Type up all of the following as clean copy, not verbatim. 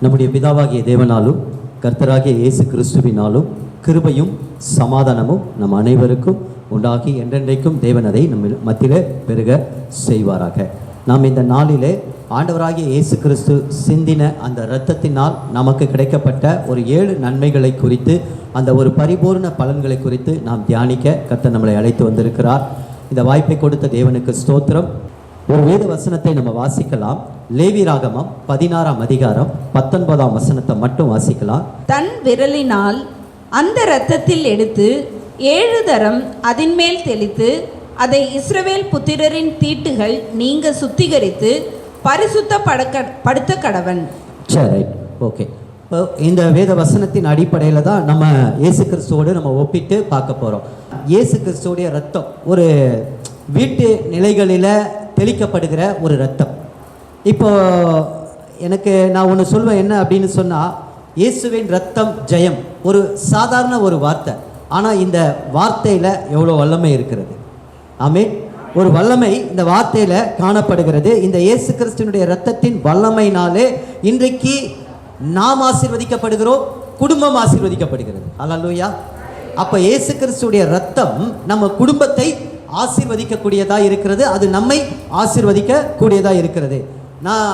நம்முடைய பிதாவாகிய தேவனாலும் கர்த்தராகிய இயேசு கிறிஸ்துவினாலும் கிருபையும் சமாதானமும் நம் அனைவருக்கும் உண்டாகி என்றென்றைக்கும் தேவன் அதை நம்ம மத்தியிலே பெருக செய்வாராக. நாம் இந்த நாளிலே ஆண்டவராகிய இயேசு கிறிஸ்து சிந்தின அந்த இரத்தத்தினால் நமக்கு கிடைக்கப்பட்ட ஒரு 7 நன்மைகளை குறித்து, அந்த ஒரு பரிபூர்ண பலன்களை குறித்து நாம் தியானிக்க கர்த்தர் நம்மளை அழைத்து வந்திருக்கிறார். இந்த வாய்ப்பை கொடுத்த தேவனுக்கு ஸ்தோத்திரம். ஒரு வேத வசனத்தை நம்ம வாசிக்கலாம். லேவியராகமம் 16ஆம் அதிகாரம் 19ஆம் வசனத்தை மட்டும் வாசிக்கலாம். தன் விரலினால் அந்த இரத்தத்தில் எடுத்து 7 தரம் அதன் மேல் தெளித்து அதை இஸ்ரவேல் புத்திரரின் தீட்டுகள் நீங்க சுத்திகரித்து பரிசுத்தப்படுத்த கடவன். சரி, ஓகே. இந்த வேத வசனத்தின் அடிப்படையில் தான் நம்ம இயேசு கிறிஸ்துவோடு நம்ம ஒப்பிட்டு பார்க்க போகிறோம். இயேசு கிறிஸ்துவோடைய ரத்தம் ஒரு வீட்டு நிலைகளில் தெளிக்கப்படுகிற ஒரு ரத்தம். இப்போ எனக்கு நான் ஒன்று சொல்வேன், என்ன அப்படின்னு சொன்னால், இயேசுவின் ரத்தம் ஜெயம் ஒரு சாதாரண ஒரு வார்த்தை, ஆனால் இந்த வார்த்தையில் எவ்வளோ வல்லமை இருக்கிறது. ஆமென். ஒரு வல்லமை இந்த வார்த்தையில் காணப்படுகிறது. இந்த இயேசு கிறிஸ்துவினுடைய ரத்தத்தின் வல்லமையினாலே இன்றைக்கு நாம் ஆசீர்வதிக்கப்படுகிறோம், குடும்பம் ஆசீர்வதிக்கப்படுகிறது. அல்லேலூயா. அப்போ இயேசு கிறிஸ்துடைய ரத்தம் நம்ம குடும்பத்தை ஆசீர்வதிக்கக்கூடியதாக இருக்கிறது, அது நம்மை ஆசீர்வதிக்கக்கூடியதாக இருக்கிறது. நான்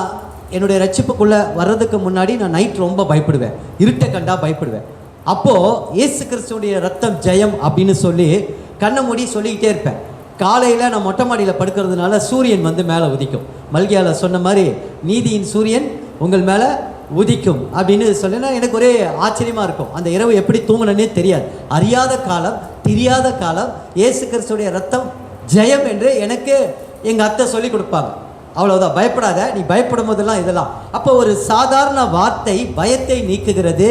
என்னுடைய ரட்சிப்புக்குள்ளே வர்றதுக்கு முன்னாடி நான் நைட் ரொம்ப பயப்படுவேன், இருட்டை கண்டா பயப்படுவேன். அப்போது இயேசு கிறிஸ்துடைய ரத்தம் ஜெயம் அப்படின்னு சொல்லி கண்ணை மூடி சொல்லிக்கிட்டே இருப்பேன். காலையில் நான் மொட்டை மாடியில் படுக்கிறதுனால சூரியன் வந்து மேலே உதிக்கும். மல்கியால சொன்ன மாதிரி நீதியின் சூரியன் உங்கள் மேலே உதிக்கும் அப்படின்னு சொல்லினா எனக்கு ஒரே ஆச்சரியமாக இருக்கும். அந்த இரவு எப்படி தூங்கினே தெரியாது. அறியாத காலம், தெரியாத காலம், இயேசு கிறிஸ்துடைய ரத்தம் ஜெயம் என்று எனக்கு எங்கள் அத்தை சொல்லி கொடுப்பாங்க. அவ்வளோதான், பயப்படாத, நீ பயப்படும் போதெல்லாம் இதெல்லாம். அப்போ ஒரு சாதாரண வார்த்தை பயத்தை நீக்குகிறது,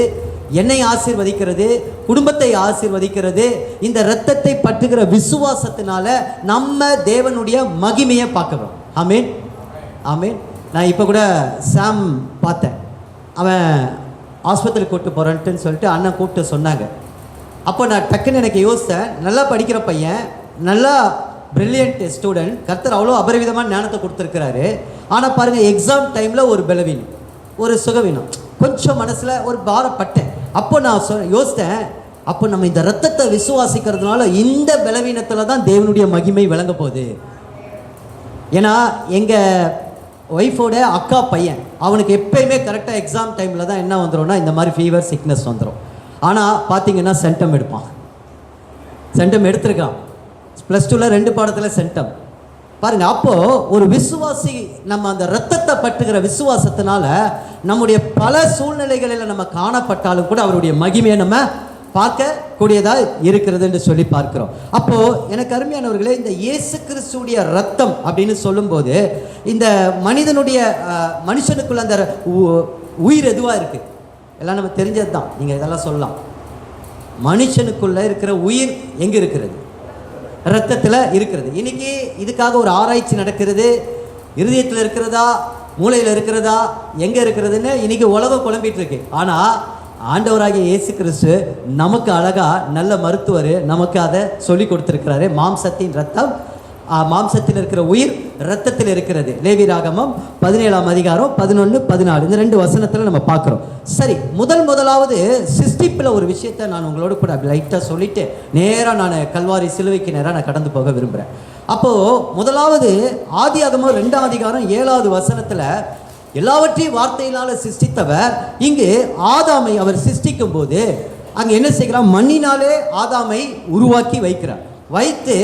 என்னை ஆசீர்வதிக்கிறது, குடும்பத்தை ஆசீர்வதிக்கிறது. இந்த இரத்தத்தை பற்றுகிற விசுவாசத்தினால நம்ம தேவனுடைய மகிமையை பார்க்கிறோம். ஆமென், ஆமென். நான் இப்போ கூட சாம் பார்த்தேன். அவன் ஆஸ்பத்திரி கூப்பிட்டு போகிறேன்ட்டுன்னு சொல்லிட்டு அண்ணன் கூப்பிட்டு சொன்னாங்க. அப்போ நான் டக்குன்னு எனக்கு யோசித்தேன், நல்லா படிக்கிற பையன், நல்லா பிரில்லியன்ட் ஸ்டூடெண்ட், கர்த்தர் அவ்வளோ அபரிவிதமான ஞானத்தை கொடுத்துருக்கிறாரு. ஆனால் பாருங்கள், எக்ஸாம் டைமில் ஒரு பலவீனம், ஒரு சுகவீனம், கொஞ்சம் மனசில் ஒரு பாரப்பட்டேன். அப்போ நான் யோசித்தேன், அப்போ நம்ம இந்த ரத்தத்தை விசுவாசிக்கிறதுனால இந்த பலவீனத்தில் தான் தேவனுடைய மகிமை விளங்க போகுது. ஏன்னா எங்கள் ஒய்ஃபோட அக்கா பையன், அவனுக்கு எப்பயுமே கரெக்டாக எக்ஸாம் டைமில் தான் என்ன வந்துடும்னா இந்த மாதிரி ஃபீவர், சிக்னஸ் வந்துடும். ஆனால் பார்த்தீங்கன்னா சென்டம் எடுப்பான், சென்டம் எடுத்திருக்கான். +2ல் 2 பாடத்தில் சென்டம் பாருங்கள். அப்போது ஒரு விசுவாசி நம்ம அந்த இரத்தத்தை பற்றுகிற விசுவாசத்தினால நம்முடைய பல சூழ்நிலைகளில் நம்ம காணப்பட்டாலும் கூட அவருடைய மகிமையை நம்ம பார்க்கக்கூடியதாக இருக்கிறது என்று சொல்லி பார்க்கிறோம். அப்போது எனக்கு அருமையானவர்களே, இந்த இயேசு கிறிஸ்துடைய ரத்தம் அப்படின்னு சொல்லும்போது இந்த மனுஷனுக்குள்ள அந்த உயிர் எதுவாக இருக்குது எல்லாம் நம்ம தெரிஞ்சது தான். நீங்கள் இதெல்லாம் சொல்லலாம். மனுஷனுக்குள்ளே இருக்கிற உயிர் எங்கே இருக்கிறது? இரத்தத்தில் இருக்கிறது. இன்னைக்கு இதுக்காக ஒரு ஆராய்ச்சி நடக்கிறது. இருதயத்தில் இருக்கிறதா, மூளையில் இருக்கிறதா, எங்கே இருக்கிறதுன்னு இன்னைக்கு உலகம் குழம்பிட்டு இருக்கு. ஆனால் ஆண்டவராகிய இயேசு கிறிஸ்து நமக்கு அழகாக நல்ல மருத்துவர், நமக்கு அதை சொல்லி கொடுத்துருக்கிறாரு. மாம்சத்தின் ரத்தம், மாம்சத்தில் இருக்கிற உயிர் இரத்தத்தில் இருக்கிறது. லேவியராகமம் 17ஆம் அதிகாரம் 11, 14 இந்த 2 வசனத்தில் நம்ம பார்க்குறோம். சரி, முதலாவது சிருஷ்டிப்பில் ஒரு விஷயத்தை நான் உங்களோட கூட லைட்டாக சொல்லிட்டு நேராக நான் கல்வாரி சிலுவைக்கு நேராக நான் கடந்து போக விரும்புகிறேன். அப்போது முதலாவது ஆதியாகமம் 2ஆம் அதிகாரம் 7வது வசனத்தில் எல்லாவற்றையும் வார்த்தையினால் சிருஷ்டித்தவர் இங்கு ஆதாமை அவர் சிருஷ்டிக்கும் போது அங்கே என்ன செய்கிறார்? மண்ணினாலே ஆதாமை உருவாக்கி வைக்கிறார். வைத்து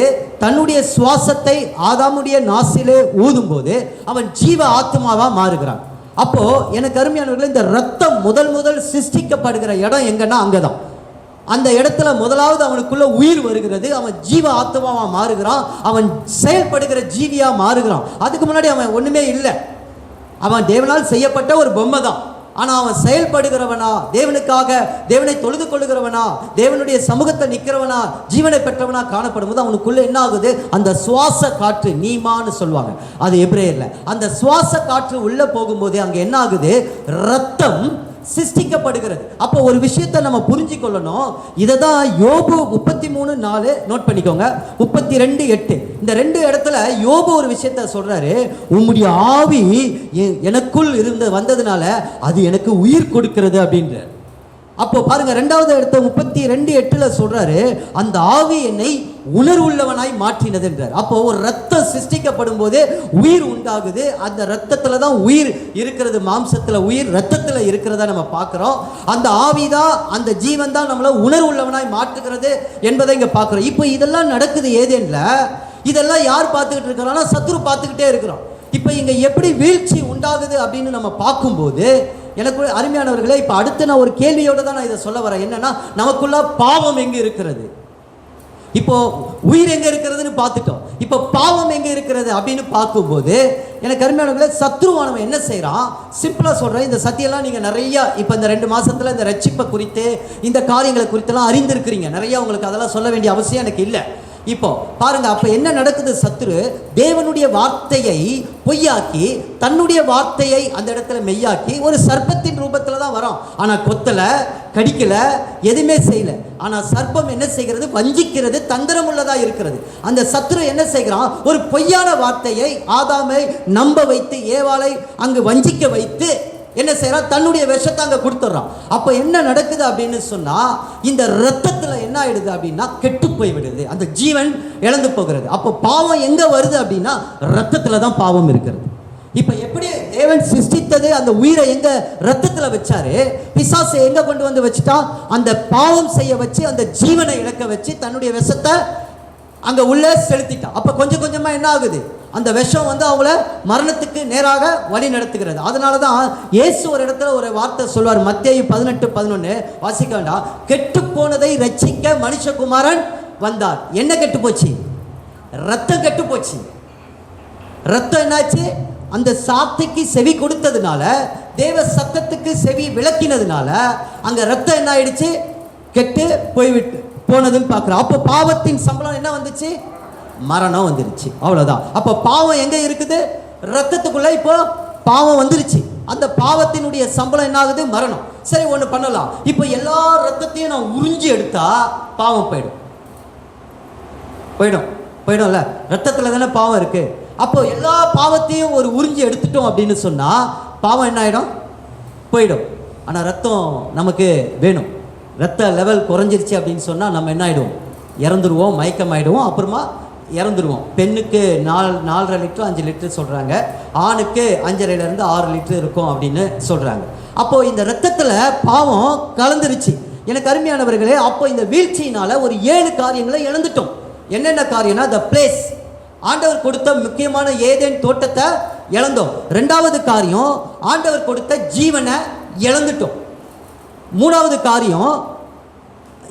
தன்னுடைய சுவாசத்தை ஆதாமுடைய நாசிலே ஊதும் போது அவன் ஜீவ ஆத்மாவா மாறுகிறான். அப்போ எனக்கு அருமையானவர்களே, இந்த ரத்தம் முதல் சிருஷ்டிக்கப்படுகிற இடம் எங்கன்னா அங்கதான். அந்த இடத்துல முதலாவது அவனுக்குள்ள உயிர் வருகிறது, அவன் ஜீவ ஆத்மாவா மாறுகிறான், அவன் செயல்படுகிற ஜீவியா மாறுகிறான். அதுக்கு முன்னாடி அவன் ஒண்ணுமே இல்லை, அவன் தேவனால் செய்யப்பட்ட ஒரு பொம்மை தான். ஆனால் அவன் செயல்படுகிறவனா, தேவனுக்காக தேவனை தொழுது கொள்ளுகிறவனா, தேவனுடைய சமூகத்தை நிற்கிறவனா, ஜீவனை பெற்றவனா காணப்படும் போது அவனுக்குள்ள என்ன ஆகுது? அந்த சுவாச காற்று, நீமான்னு சொல்லுவாங்க அது எபிரேயர்ல, அந்த சுவாச காற்று உள்ள போகும்போது அங்கே என்ன ஆகுது? ரத்தம் சிருஷ்டிக்கப்படுகிறது. அப்போ ஒரு விஷயத்தை நம்ம புரிஞ்சுக்கொள்ளணும். இதை தான் யோபு 33:4 நோட் பண்ணிக்கோங்க. 32:8 இந்த 2 இடத்துல யோபு ஒரு விஷயத்த சொல்றாரு, உம்முடைய ஆவி எனக்குள் வந்ததுனால அது எனக்கு உயிர் கொடுக்கிறது அப்படின்றார். அப்போ பாருங்க, 2வது இடத்த 32:8 சொல்றாரு, அந்த ஆவி என்னை உணர்வுள்ளவனாய் மாற்றினது என்றார். அப்போ ஒரு ரத்தம் சிருஷ்டிக்கப்படும் போது உயிர் உண்டாகுது. அந்த ரத்தத்துல தான் உயிர் இருக்கிறது, மாம்சத்துல உயிர் ரத்தத்துல இருக்கிறதா நம்ம பார்க்கிறோம். அந்த ஆவிதான், அந்த ஜீவன் தான் நம்மள உணர்வுள்ளவனாய் மாற்றுகிறது என்பதை இங்க பார்க்கிறோம். இப்போ இதெல்லாம் நடக்குது ஏதேன்ல. இதெல்லாம் யார் பார்த்துக்கிட்டு இருக்கிறான்னா சத்துரு பார்த்துக்கிட்டே இருக்கிறோம். இப்போ இங்க எப்படி வீழ்ச்சி உண்டாகுது அப்படின்னு நம்ம பார்க்கும்போது, எனக்கு அருமையானவர்களே, இப்போ அடுத்து நான் ஒரு கேள்வியோடு தான் நான் இதை சொல்ல வரேன். என்னன்னா, நமக்குள்ள பாவம் எங்கே இருக்கிறது? இப்போ உயிர் எங்கே இருக்கிறதுன்னு பார்த்துட்டோம். இப்போ பாவம் எங்கே இருக்கிறது அப்படின்னு பார்க்கும்போது, எனக்கு அருமையானவர்களே, சத்ருவானவன் என்ன செய்கிறான்? சிம்பிளாக சொல்கிறேன், இந்த சத்தியெல்லாம் நீங்கள் நிறையா இப்போ இந்த 2 மாதத்தில் இந்த ரட்சிப்பை குறித்து, இந்த காரியங்களை குறித்தெல்லாம் அறிந்திருக்கிறீங்க. நிறையா உங்களுக்கு அதெல்லாம் சொல்ல வேண்டிய அவசியம் எனக்கு இல்லை. இப்போ பாருங்க, அப்ப என்ன நடக்குது? சத்துரு தேவனுடைய வார்த்தையை பொய்யாக்கி தன்னுடைய வார்த்தையை அந்த இடத்துல மெய்யாக்கி ஒரு சர்ப்பத்தின் ரூபத்துல தான் வரும். ஆனா கொத்தல, கடிக்கல, எதுவுமே செய்யல. ஆனா சர்ப்பம் என்ன செய்கிறது? வஞ்சிக்கிறது, தந்திரம் உள்ளதா இருக்கிறது. அந்த சத்துரு என்ன செய்கிறான்? ஒரு பொய்யான வார்த்தையை ஆதாமை நம்ப வைத்து, ஏவாளை அங்கு வஞ்சிக்க வைத்து என்ன செய்யறான்? தன்னுடைய விஷத்தை அங்கே கொடுத்துட்றான். அப்போ என்ன நடக்குது அப்படின்னு சொன்னா, இந்த ரத்தத்தில் என்ன ஆயிடுது அப்படின்னா கெட்டு போய் விடுது, அந்த ஜீவன் இழந்து போகிறது. அப்போ பாவம் எங்க வருது அப்படின்னா ரத்தத்தில் தான் பாவம் இருக்கிறது. இப்போ எப்படி தேவன் சிருஷ்டித்தது அந்த உயிரை எங்க ரத்தத்தில் வச்சாரு, பிசாசை எங்க கொண்டு வந்து வச்சுட்டா? அந்த பாவம் செய்ய வச்சு, அந்த ஜீவனை இழக்க வச்சு, தன்னுடைய விஷத்தை அங்க உள்ள செலுத்திட்டான். அப்ப கொஞ்சம் கொஞ்சமா என்ன ஆகுது? அந்த விஷம் வந்து அவங்கள மரணத்துக்கு நேராக வழி நடத்துகிறது. அதனால தான் இயேசு ஒரு இடத்துல ஒரு வார்த்தை சொல்வார், மத்தேயு 18:11 வாசிக்க வேண்டாம். கெட்டு போனதை ரட்சிக்க மனுஷகுமாரன் வந்தார். என்ன கெட்டு போச்சு? ரத்தம் கெட்டு போச்சு. ரத்தம் என்னாச்சு? அந்த சாத்தைக்கு செவி கொடுத்ததுனால, தேவ சத்தத்துக்கு செவி விளக்கினதுனால அங்க ரத்தம் என்ன ஆயிடுச்சு? கெட்டு போய்விட்டு போனதுன்னு பார்க்குறோம். அப்போ பாவத்தின் சம்பளம் என்ன வந்துச்சு? மரணம் வந்துருச்சு. அவ்வளோதான். அப்போ பாவம் எங்கே இருக்குது? ரத்தத்துக்குள்ள இப்போ பாவம் வந்துருச்சு. அந்த பாவத்தினுடைய சம்பளம் என்ன ஆகுது? மரணம். சரி, ஒன்று பண்ணலாம். இப்போ எல்லா ரத்தத்தையும் நான் உறிஞ்சி எடுத்தா பாவம் போயிடும்ல. ரத்தத்தில் தானே பாவம் இருக்கு. அப்போ எல்லா பாவத்தையும் ஒரு உறிஞ்சி எடுத்துட்டோம் அப்படின்னு சொன்னா பாவம் என்ன ஆயிடும்? போயிடும். ஆனால் ரத்தம் நமக்கு வேணும். ரத்த லெவல் குறைஞ்சிருச்சு அப்படின்னு சொன்னால் நம்ம என்ன ஆகிடுவோம்? இறந்துருவோம், மயக்கம் ஆகிடுவோம், அப்புறமா இறந்துருவோம். பெண்ணுக்கு 4.5 லிட்டர் 5 லிட்டர் சொல்கிறாங்க, ஆணுக்கு 5.5 to 6 லிட்டர் இருக்கும் அப்படின்னு சொல்கிறாங்க. அப்போது இந்த ரத்தத்தில் பாவம் கலந்துருச்சு. எனக்கு அருமையானவர்களே, அப்போ இந்த வீழ்ச்சியினால் ஒரு 7 காரியங்களை இழந்துட்டோம். என்னென்ன காரியம்னா, த பிளேஸ், ஆண்டவர் கொடுத்த முக்கியமான ஏதேன் தோட்டத்தை இழந்தோம். 2வது காரியம், ஆண்டவர் கொடுத்த ஜீவனை இழந்துட்டோம். 3வது காரியம்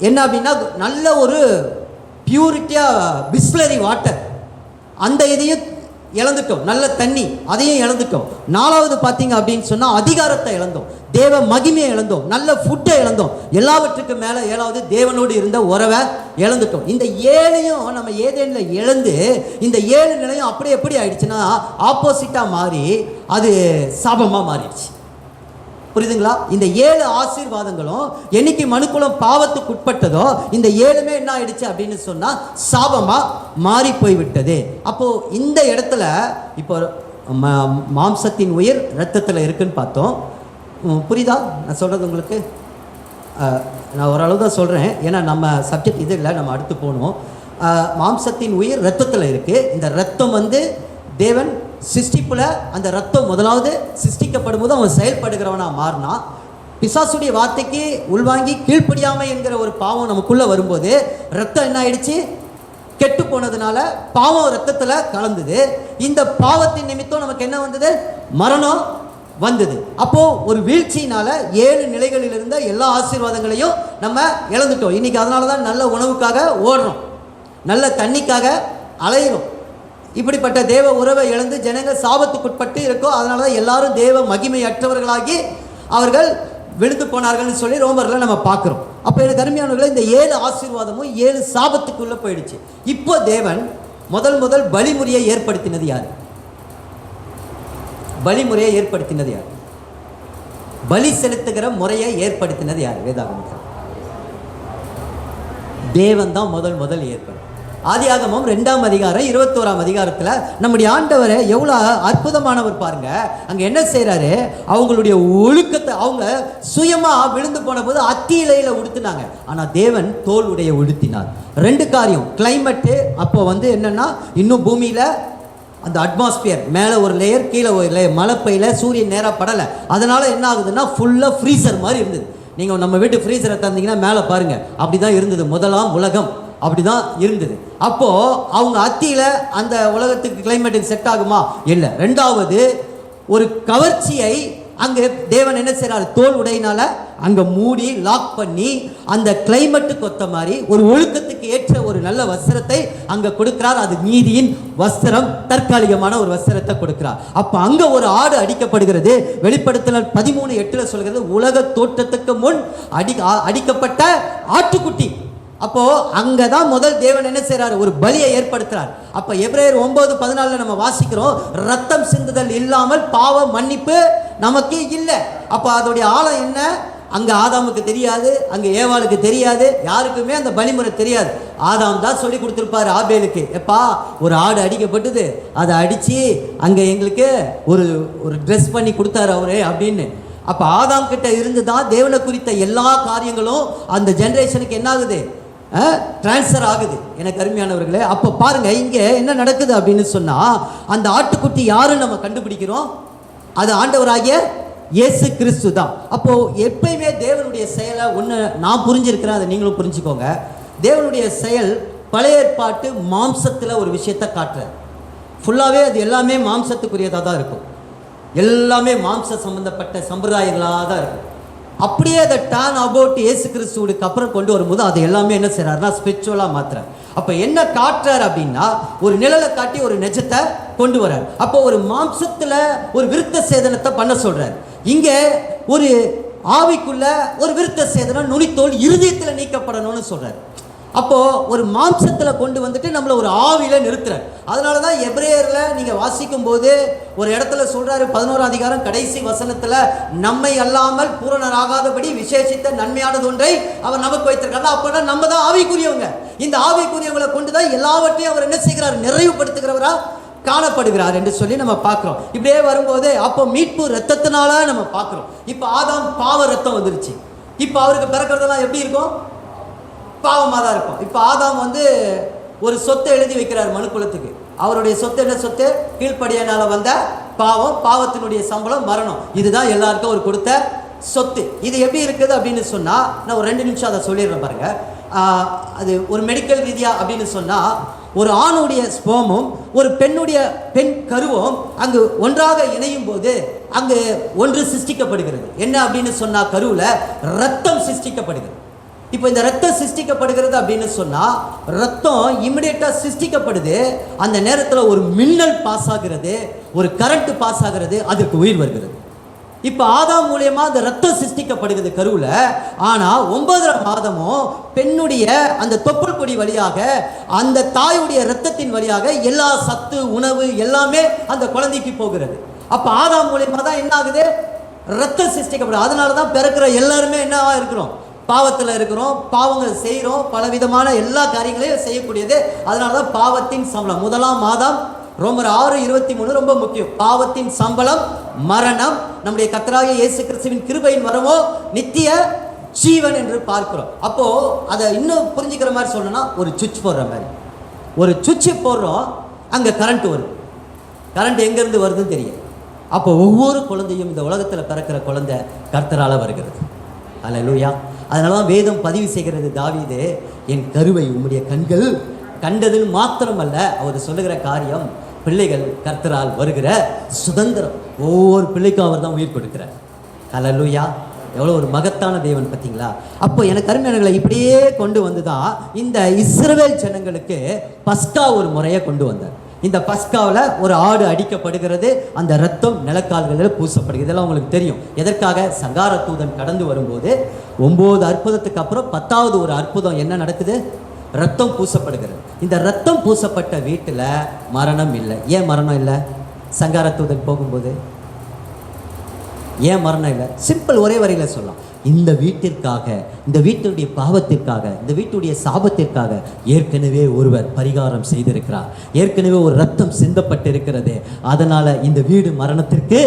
என்ன அப்படின்னா, நல்ல ஒரு பியூரிட்டியாக பிஸ்லரி வாட்டர், அந்த இதையும் இழந்துட்டோம். நல்ல தண்ணி, அதையும் இழந்துட்டோம். 4வது பார்த்தீங்க அப்படின்னு சொன்னால் அதிகாரத்தை இழந்தோம், தேவ மகிமையை இழந்தோம், நல்ல ஃபுட்டை இழந்தோம். எல்லாவற்றுக்கு மேலே 7வது தேவனோடு இருந்த உறவை இழந்துட்டோம். இந்த 7ஐயும் நம்ம ஏதேனில் இழந்து, இந்த 7 நிலையும் அப்படியே எப்படி ஆயிடுச்சுன்னா ஆப்போசிட்டாக மாறி அது சாபமாக மாறிடுச்சு. புரியுதுங்களா? இந்த 7 ஆசீர்வாதங்களும் என்னைக்கு மனுக்குலம் பாவத்துக்கு உட்பட்டதோ, இந்த 7மே என்ன ஆயிடுச்சு அப்படின்னு சொன்னா சாபமா மாறி போய்விட்டது. அப்போ இந்த இடத்துல இப்போ மாம்சத்தின் உயிர் இரத்தத்தில் இருக்குன்னு பார்த்தோம். புரியுதா நான் சொல்றது உங்களுக்கு? நான் ஓரளவு தான் சொல்றேன், ஏன்னா நம்ம சப்ஜெக்ட் இது இல்லை, நம்ம அடுத்து போகணும். மாம்சத்தின் உயிர் இரத்தத்தில் இருக்கு. இந்த இரத்தம் வந்து தேவன் சிருஷ்டிப்புல அந்த ரத்தம் முதலாவது சிருஷ்டிக்கப்படும் போது அவன் செயல்படுகிறவனா மாறினா, பிசாசுடைய வார்த்தைக்கு உள்வாங்கி கீழ்ப்படியாமை என்கிற ஒரு பாவம் நமக்குள்ள வரும்போது ரத்தம் என்ன ஆயிடுச்சு? கெட்டு போனதுனால பாவம் ரத்தத்தில் கலந்தது. இந்த பாவத்தின் நிமித்தம் நமக்கு என்ன வந்தது? மரணம் வந்தது. அப்போ ஒரு வீழ்ச்சியினால 7 நிலைகளில் இருந்த எல்லா ஆசீர்வாதங்களையும் நம்ம இழந்துட்டோம். இன்னைக்கு அதனால தான் நல்ல உணவுக்காக ஓடுறோம், நல்ல தண்ணிக்காக அலையிறோம். இப்படிப்பட்ட தேவ உறவை இழந்து ஜனங்கள் சாபத்துக்குட்பட்டு இருக்கோ, அதனால தான் எல்லாரும் தேவ மகிமையற்றவர்களாகி அவர்கள் விழுந்து போனார்கள்னு சொல்லி ரோமரில் நம்ம பார்க்குறோம். அப்போ எனக்கு அருமையானவர்களே, இந்த 7 ஆசீர்வாதமும் 7 சாபத்துக்குள்ளே போயிடுச்சு. இப்போ தேவன் முதல் பலிமுறையை ஏற்படுத்தினது யார்? பலிமுறையை ஏற்படுத்தினது யார்? பலி செலுத்துகிற முறையை ஏற்படுத்தினது யார்? வேதாகமத்தில் தேவன் தான் முதல் ஏற்படும். ஆதியாகமம் 2ஆம் அதிகாரம் 21ஆம் அதிகாரத்தில் நம்முடைய ஆண்டவரை எவ்வளோ அற்புதமானவர் பாருங்க. அங்கே என்ன செய்கிறாரு, அவங்களுடைய ஒழுக்கத்தை அவங்க சுயமாக விழுந்து போன போது அத்தி இலையில உடுத்தினாங்க. ஆனால் தேவன் தோல் உடைய உடுத்தினார். 2 காரியம், கிளைமேட்டு அப்போ வந்து என்னன்னா இன்னும் பூமியில் அந்த அட்மாஸ்பியர் மேலே ஒரு லேயர் கீழே ஒரு லேயர், மழை பெய்யல, சூரியன் நேராக படலை. அதனால் என்ன ஆகுதுன்னா ஃபுல்லாக ஃப்ரீசர் மாதிரி இருந்தது. நீங்கள் நம்ம வீட்டு ஃப்ரீசரை தந்தீங்கன்னா மேலே பாருங்கள், அப்படி தான் இருந்தது. முதலாம் உலகம் அப்படி தான் இருந்தது. அப்போது அவங்க அத்தியில் அந்த உலகத்துக்கு கிளைமேட்டுக்கு செட் ஆகுமா? இல்லை. 2வது ஒரு கவர்ச்சியை அங்கே தேவன் என்ன செய்கிறார், தோல் உடையினால அங்கே மூடி லாக் பண்ணி அந்த கிளைமேட்டுக்கு ஒத்த மாதிரி ஒரு ஒழுக்கத்துக்கு ஏற்ற ஒரு நல்ல வஸ்திரத்தை அங்கே கொடுக்கிறார். அது நீதியின் வஸ்திரம், தற்காலிகமான ஒரு வஸ்திரத்தை கொடுக்கிறார். அப்போ அங்கே ஒரு ஆடு அடிக்கப்படுகிறது. வெளிப்படுத்தல் 13:8 சொல்கிறது, உலக தோற்றத்துக்கு முன் அடிக்கப்பட்ட ஆட்டுக்குட்டி. அப்போ அங்கதான் முதல் தேவன் என்ன செய்யறாரு, ஒரு பலியை ஏற்படுத்துறார். அப்ப எபிரேயர் 9:14 நம்ம வாசிக்கிறோம், ரத்தம் சிந்துதல் இல்லாமல் பாவ மன்னிப்பு நமக்கு இல்லை. அப்ப அதோடைய ஆழம் என்ன, அங்க ஆதாமுக்கு தெரியாது, அங்க ஏவாளுக்கு தெரியாது, யாருக்குமே அந்த பலிமுறை தெரியாது. ஆதாம் தான் சொல்லி கொடுத்துருப்பாரு ஆபேலுக்கு, எப்பா ஒரு ஆடு அடிக்கப்பட்டது, அதை அடிச்சு அங்க எங்களுக்கு ஒரு ஒரு ட்ரெஸ் பண்ணி கொடுத்தாரு அவரு அப்படின்னு. அப்ப ஆதாம் கிட்ட இருந்து தான் தேவனை குறித்த எல்லா காரியங்களும் அந்த ஜெனரேஷனுக்கு என்ன ஆகுது, டிரான்ஸ்ஃபர் ஆகுது. எனக்கு அருமையானவர்களே, அப்போ பாருங்க இங்கே என்ன நடக்குது அப்படின்னு சொன்னா, அந்த ஆட்டுக்குட்டி யாருன்னு நம்ம கண்டுபிடிக்கிறோம், அது ஆண்டவராகிய இயேசு கிறிஸ்து தான். அப்போ எப்பயுமே தேவனுடைய செயலை ஒன்று நான் புரிஞ்சிருக்கிறேன், அதை நீங்களும் புரிஞ்சுக்கோங்க. தேவனுடைய செயல் பழைய ஏற்பாட்டு மாம்சத்தில் ஒரு விஷயத்தை காட்டுற ஃபுல்லாகவே அது எல்லாமே மாம்சத்துக்குரியதாக தான் இருக்கும். எல்லாமே மாம்ச சம்பந்தப்பட்ட சம்பிரதாயங்களாக தான் இருக்கும். அப்படியே அதை டர்ன் அபவுட் இயேசு கிறிஸ்துவுக்கு அப்புறம் கொண்டு வரும்போது அது எல்லாமே என்ன செய்யறாருன்னா ஸ்பிரிச்சுவலாக மாத்துறாரு. அப்போ என்ன காட்டுறாரு அப்படின்னா, ஒரு நிழலை காட்டி ஒரு நெஜத்தை கொண்டு வர்றார். அப்போ ஒரு மாம்சத்தில் ஒரு விருத்த சேதனத்தை பண்ண சொல்றாரு. இங்கே ஒரு ஆவிக்குள்ள ஒரு விருத்த சேதனம், நுனித்தோல் இருதயத்தில் நீக்கப்படணும்னு சொல்றாரு. அப்போ ஒரு மாம்சத்தில் கொண்டு வந்துட்டு நம்மளை ஒரு ஆவியில நிறுத்துறார். அதனால தான் எபிரேயரில் நீங்கள் வாசிக்கும் போது ஒரு இடத்துல சொல்றாரு, 11ஆம் அதிகாரம் கடைசி வசனத்தில், நம்மை அல்லாமல் பூரணராகாதபடி விசேஷித்த நன்மையானது ஒன்றை அவர் நமக்கு வைத்திருக்காரு. அப்போனா நம்ம தான் ஆவிக்குரியவங்க. இந்த ஆவிக்குரியவங்களை கொண்டு தான் எல்லாவற்றையும் அவர் என்ன செய்கிறார், நிறைவுபடுத்துகிறவரா காணப்படுகிறார் என்று சொல்லி நம்ம பார்க்குறோம். இப்படியே வரும்போது அப்போ மீட்பு ரத்தத்தினால நம்ம பார்க்குறோம். இப்போ ஆதாம் பாவ ரத்தம் வந்துருச்சு. இப்போ அவருக்கு பிறக்கிறதெல்லாம் எப்படி இருக்கும், பாவமாக தான் இருக்கும். இப்போ ஆதாம் வந்து ஒரு சொத்தை எழுதி வைக்கிறார் மனுக்குலத்துக்கு. அவருடைய சொத்து என்ன சொத்து, கீழ்ப்படியினால வந்த பாவம், பாவத்தினுடைய சம்பளம் மரணம். இதுதான் எல்லாருக்கும் ஒரு கொடுத்த சொத்து. இது எப்படி இருக்குது அப்படின்னு சொன்னால், நான் ஒரு 2 நிமிஷம் அதை சொல்லிடுறேன் பாருங்க. அது ஒரு மெடிக்கல் ரீதியாக அப்படின்னு சொன்னால், ஒரு ஆணுடைய ஸ்போமும் ஒரு பெண்ணுடைய பெண் கருவும் அங்கு ஒன்றாக இணையும் போது அங்கு ஒன்று சிருஷ்டிக்கப்படுகிறது. என்ன அப்படின்னு சொன்னால், கருவில் ரத்தம் சிருஷ்டிக்கப்படுகிறது. இப்போ இந்த ரத்தம் சிருஷ்டிக்கப்படுகிறது அப்படின்னு சொன்னால், ரத்தம் இமிடியேட்டாக சிருஷ்டிக்கப்படுது. அந்த நேரத்தில் ஒரு மின்னல் பாஸ் ஆகிறது, ஒரு கரண்ட் பாஸ் ஆகிறது, அதற்கு உயிர் வருகிறது. இப்போ ஆதாம் மூலியமா அந்த ரத்தம் சிருஷ்டிக்கப்படுகிறது கருவில். ஆனால் 9ஆம் மாதமும் பெண்ணுடைய அந்த தொப்புள் கொடி வழியாக, அந்த தாயுடைய ரத்தத்தின் வழியாக எல்லா சத்து உணவு எல்லாமே அந்த குழந்தைக்கு போகிறது. அப்போ ஆதாம் மூலியமா தான் என்ன ஆகுது, ரத்தம் சிருஷ்டிக்கப்படுது. அதனால தான் பிறக்கிற எல்லாருமே என்னவா இருக்கிறோம், பாவத்தில் இருக்கிறோம், பாவங்கள் செய்கிறோம், பலவிதமான எல்லா காரியங்களையும் செய்யக்கூடியது. அதனால தான் பாவத்தின் சம்பளம், 1ஆம் மாதம் ரோமர் 6:23 ரொம்ப முக்கியம். பாவத்தின் சம்பளம் மரணம், நம்முடைய கர்த்தராகிய இயேசு கிறிஸ்துவின் கிருபையின் வரமோ நித்திய ஜீவன் என்று பார்க்கிறோம். அப்போ அதை இன்னும் புரிஞ்சுக்கிற மாதிரி சொல்லணும்னா, ஒரு சுவிட்ச் போடுற மாதிரி, ஒரு சுவிட்சு போடுறோம், அங்கே கரண்ட் வருது. கரண்ட் எங்கேருந்து வருதுன்னு தெரியும். அப்போ ஒவ்வொரு குழந்தையும், இந்த உலகத்தில் பிறக்கிற குழந்தை கர்த்தரால் வருகிறது. அல்லேலூயா. அதனால தான் வேதம் பதிவு செய்கிறது, தாவீது, என் கருவை உம்முடைய கண்கள் கண்டதுன்னு மாத்திரமல்ல, அவர் சொல்லுகிற காரியம், பிள்ளைகள் கர்த்தரால் வருகிற சுதந்திரம். ஒவ்வொரு பிள்ளைக்கும் அவர் தான் உயிர் கொடுக்கிறார். அல்லேலூயா. எவ்வளோ ஒரு மகத்தான தேவன் பார்த்தீங்களா. அப்போ எனக்கு அருமையானவர்களை இப்படியே கொண்டு வந்து தான் இந்த இஸ்ரவேல் ஜனங்களுக்கு பஸ்கா ஒரு முறையை கொண்டு வந்தார். இந்த பஸ்காவில் ஒரு ஆடு அடிக்கப்படுகிறது, அந்த ரத்தம் நிலக்கால்களில் பூசப்படுகிறது. இதெல்லாம் உங்களுக்கு தெரியும். எதற்காக, சங்கார தூதன் கடந்து வரும்போது 9 அற்புதத்துக்கு அப்புறம் 10வது ஒரு அற்புதம் என்ன நடக்குது, ரத்தம் பூசப்படுகிறது. இந்த ரத்தம் பூசப்பட்ட வீட்டில் மரணம் இல்லை. ஏன் மரணம் இல்லை, சங்கார தூதன் போகும்போது ஏன் மரணம் இல்லை? சிம்பிள், ஒரே வரியில் சொல்லலாம். இந்த வீட்டிற்காக, இந்த வீட்டுடைய பாவத்திற்காக, இந்த வீட்டுடைய சாபத்திற்காக ஏற்கனவே ஒருவர் பரிகாரம் செய்திருக்கிறார். ஏற்கனவே ஒரு ரத்தம் சிந்தப்பட்டிருக்கிறது. அதனால் இந்த வீடு மரணத்திற்கு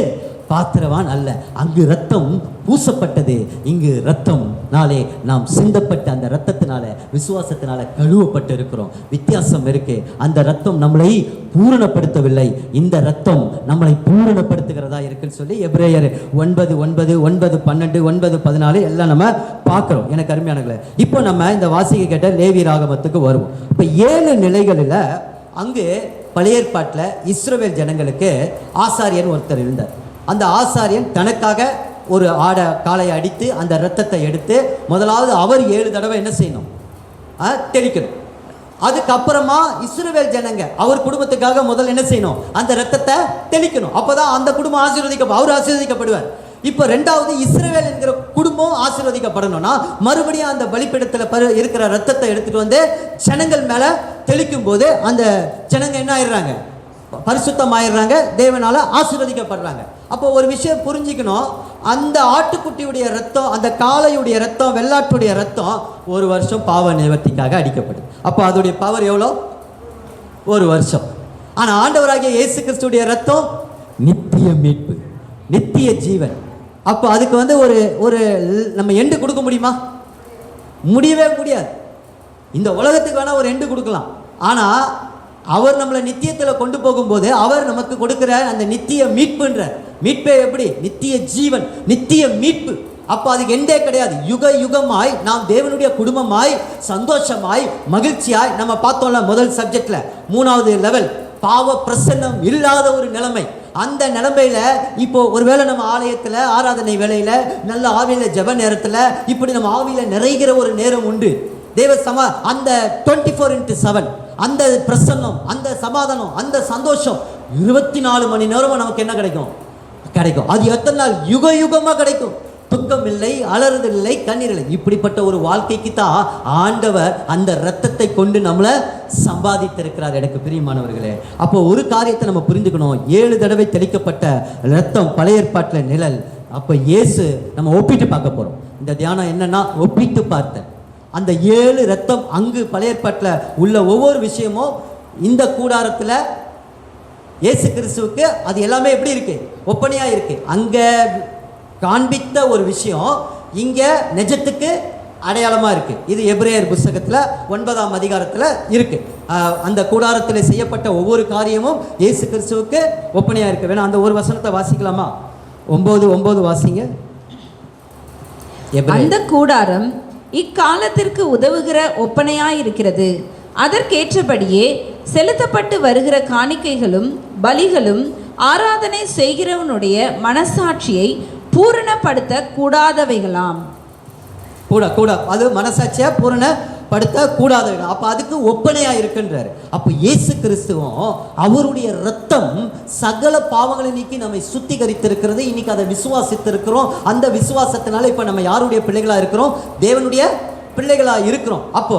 பாத்திரவான் அல்ல. அங்கு ரத்தம் பூசப்பட்டது, இங்கு ரத்தம் நாளே நாம் சிந்தப்பட்ட அந்த ரத்தத்தினால, விசுவாசத்தினால கழுவப்பட்டு இருக்கிறோம். வித்தியாசம் இருக்கு. அந்த ரத்தம் நம்மளை பூரணப்படுத்தவில்லை, இந்த ரத்தம் நம்மளை பூரணப்படுத்துகிறதா இருக்குன்னு சொல்லி எபிரேயர் 9:9, 9:12, 9:14 எல்லாம் நம்ம பார்க்குறோம். எனக்கு அருமையானங்களே, இப்போ நம்ம இந்த வாசிக்க கேட்ட லேவி ராகமத்துக்கு வருவோம். இப்போ 7 நிலைகளில் அங்கு பழைய ஏற்பாட்டில் இஸ்ரவேல் ஜனங்களுக்கு ஆசாரியன் ஒருத்தர் இருந்தார். அந்த ஆசாரியன் தனக்காக ஒரு காளையை அடித்து அந்த இரத்தத்தை எடுத்து முதலாவது அவர் 7 தடவை என்ன செய்யணும்? தெளிக்கணும். அதுக்கப்புறமா இஸ்ரவேல் ஜனங்க அவர் குடும்பத்துக்காக முதல்ல என்ன செய்யணும்? அந்த இரத்தத்தை தெளிக்கணும். அப்போதான் அந்த குடும்பம் அவர் ஆசீர்வதிக்கப்படுவார். இப்போ 2வது இஸ்ரவேல் என்கிற குடும்பம் ஆசீர்வதிக்கப்படணும்னா மறுபடியும் அந்த பலிபீடத்தில் இருக்கிற ரத்தத்தை எடுத்துட்டு வந்து ஜனங்கள் மேலே தெளிக்கும் போது அந்த ஜனங்க என்ன ஆயிடுறாங்க? பரிசுத்தமாயிடுறாங்க, தேவனால ஆசீர்வதிக்கப்படுறாங்க. அப்போ ஒரு விஷயம் புரிஞ்சுக்கணும், அந்த ஆட்டுக்குட்டியுடைய ரத்தம், அந்த காளையுடைய ரத்தம், வெள்ளாட்டுடைய ரத்தம் 1 வருஷம் பாவ நிவர்த்திக்காக அடிக்கப்படுது. அப்போ அதோடைய பவர் எவ்வளோ? 1 வருஷம். ஆனால் ஆண்டவராகிய இயேசு கிறிஸ்துடைய ரத்தம் நித்திய மீட்பு, நித்திய ஜீவன். அப்போ அதுக்கு வந்து ஒரு நம்ம எண்டு கொடுக்க முடியுமா? முடியவே முடியாது. இந்த உலகத்துக்கு வேணால் ஒரு எண்டு கொடுக்கலாம். ஆனால் அவர் நம்மளை நித்தியத்தில் கொண்டு போகும்போது அவர் நமக்கு கொடுக்குற அந்த நித்திய மீட்புன்ற மீட்பே எப்படி? நித்திய ஜீவன், நித்திய மீட்பு. அப்போ அதுக்கு எண்டே கிடையாது. யுக யுகமாய் நாம் தேவனுடைய குடும்பமாய் சந்தோஷமாய் மகிழ்ச்சியாய் நம்ம பார்த்தோம்ல முதல் சப்ஜெக்டில் 3வது லெவல், பாவ பிரசன்னம் இல்லாத ஒரு நிலைமை. அந்த நிலைமையில் இப்போ ஒருவேளை நம்ம ஆலயத்தில் ஆராதனை வேளையில் நல்ல ஆவியில் ஜெப நேரத்தில் இப்படி நம்ம ஆவியில் நிறைகிற ஒரு நேரம் உண்டு. தேவ அந்த 24/7 அந்த பிரசன்னம், அந்த சமாதானம், அந்த சந்தோஷம் 24 மணி நேரமும் நமக்கு என்ன கிடைக்கும்? அது எத்தனை நாள்? யுக யுகமாக கிடைக்கும். துக்கம் இல்லை, அலறுதல், கண்ணீர் இல்லை. இப்படிப்பட்ட ஒரு வாழ்க்கைக்கு தான் ஆண்டவர் அந்த இரத்தத்தை கொண்டு நம்மளை சம்பாதித்திருக்கிறார். எனக்கு பிரியமானவர்களே, அப்போ ஒரு காரியத்தை நம்ம புரிந்துக்கணும். 7 தடவை தெளிக்கப்பட்ட இரத்தம் பழைய ஏற்பாட்டில் நிழல். அப்போ இயேசு நம்ம ஒப்பிட்டு பார்க்க போகிறோம். இந்த தியானம் என்னன்னா ஒப்பிட்டு பார்த்தேன். அந்த 7 ரத்தம் அங்கு பழைய ஏற்பாட்டில் உள்ள ஒவ்வொரு விஷயமும் இந்த கூடாரத்தில் இயேசு கிறிஸ்துவுக்கு அது எல்லாமே எப்படி இருக்கு? ஒப்பனையாக இருக்கு. அங்கே காண்பித்த ஒரு விஷயம் இங்கே நிஜத்துக்கு அடையாளமாக இருக்கு. இது எபிரேயர் புத்தகத்தில் 9ஆம் அதிகாரத்தில் இருக்கு. அந்த கூடாரத்தில் செய்யப்பட்ட ஒவ்வொரு காரியமும் இயேசு கிறிஸ்துவுக்கு ஒப்பனையாக இருக்கு. வேணா அந்த ஒரு வசனத்தை வாசிக்கலாமா? 9:9 வாசிங்க. அந்த கூடாரம் இக்காலத்திற்கு உதவுகிற ஒப்பனையாயிருக்கிறது. அதற்கேற்றபடியே செலுத்தப்பட்டு வருகிற காணிக்கைகளும் பலிகளும் ஆராதனை செய்கிறவனுடைய மனசாட்சியை பூரணப்படுத்த கூடாதவைகளாம். கூட அது மனசாட்சியை பூரணப்படுத்த கூடாதவைகள். அப்போ அதுக்கு ஒப்பனையாக இருக்குன்றாரு. அப்போ இயேசு கிறிஸ்துவும் அவருடைய ரத்தம் சகல பாவங்களை நீக்கி நம்மை சுத்திகரித்திருக்கிறது. இன்னைக்கு அதை விசுவாசித்திருக்கிறோம். அந்த விசுவாசத்தினால இப்போ நம்ம யாருடைய பிள்ளைகளாக இருக்கிறோம்? தேவனுடைய பிள்ளைகளாக இருக்கிறோம். அப்போ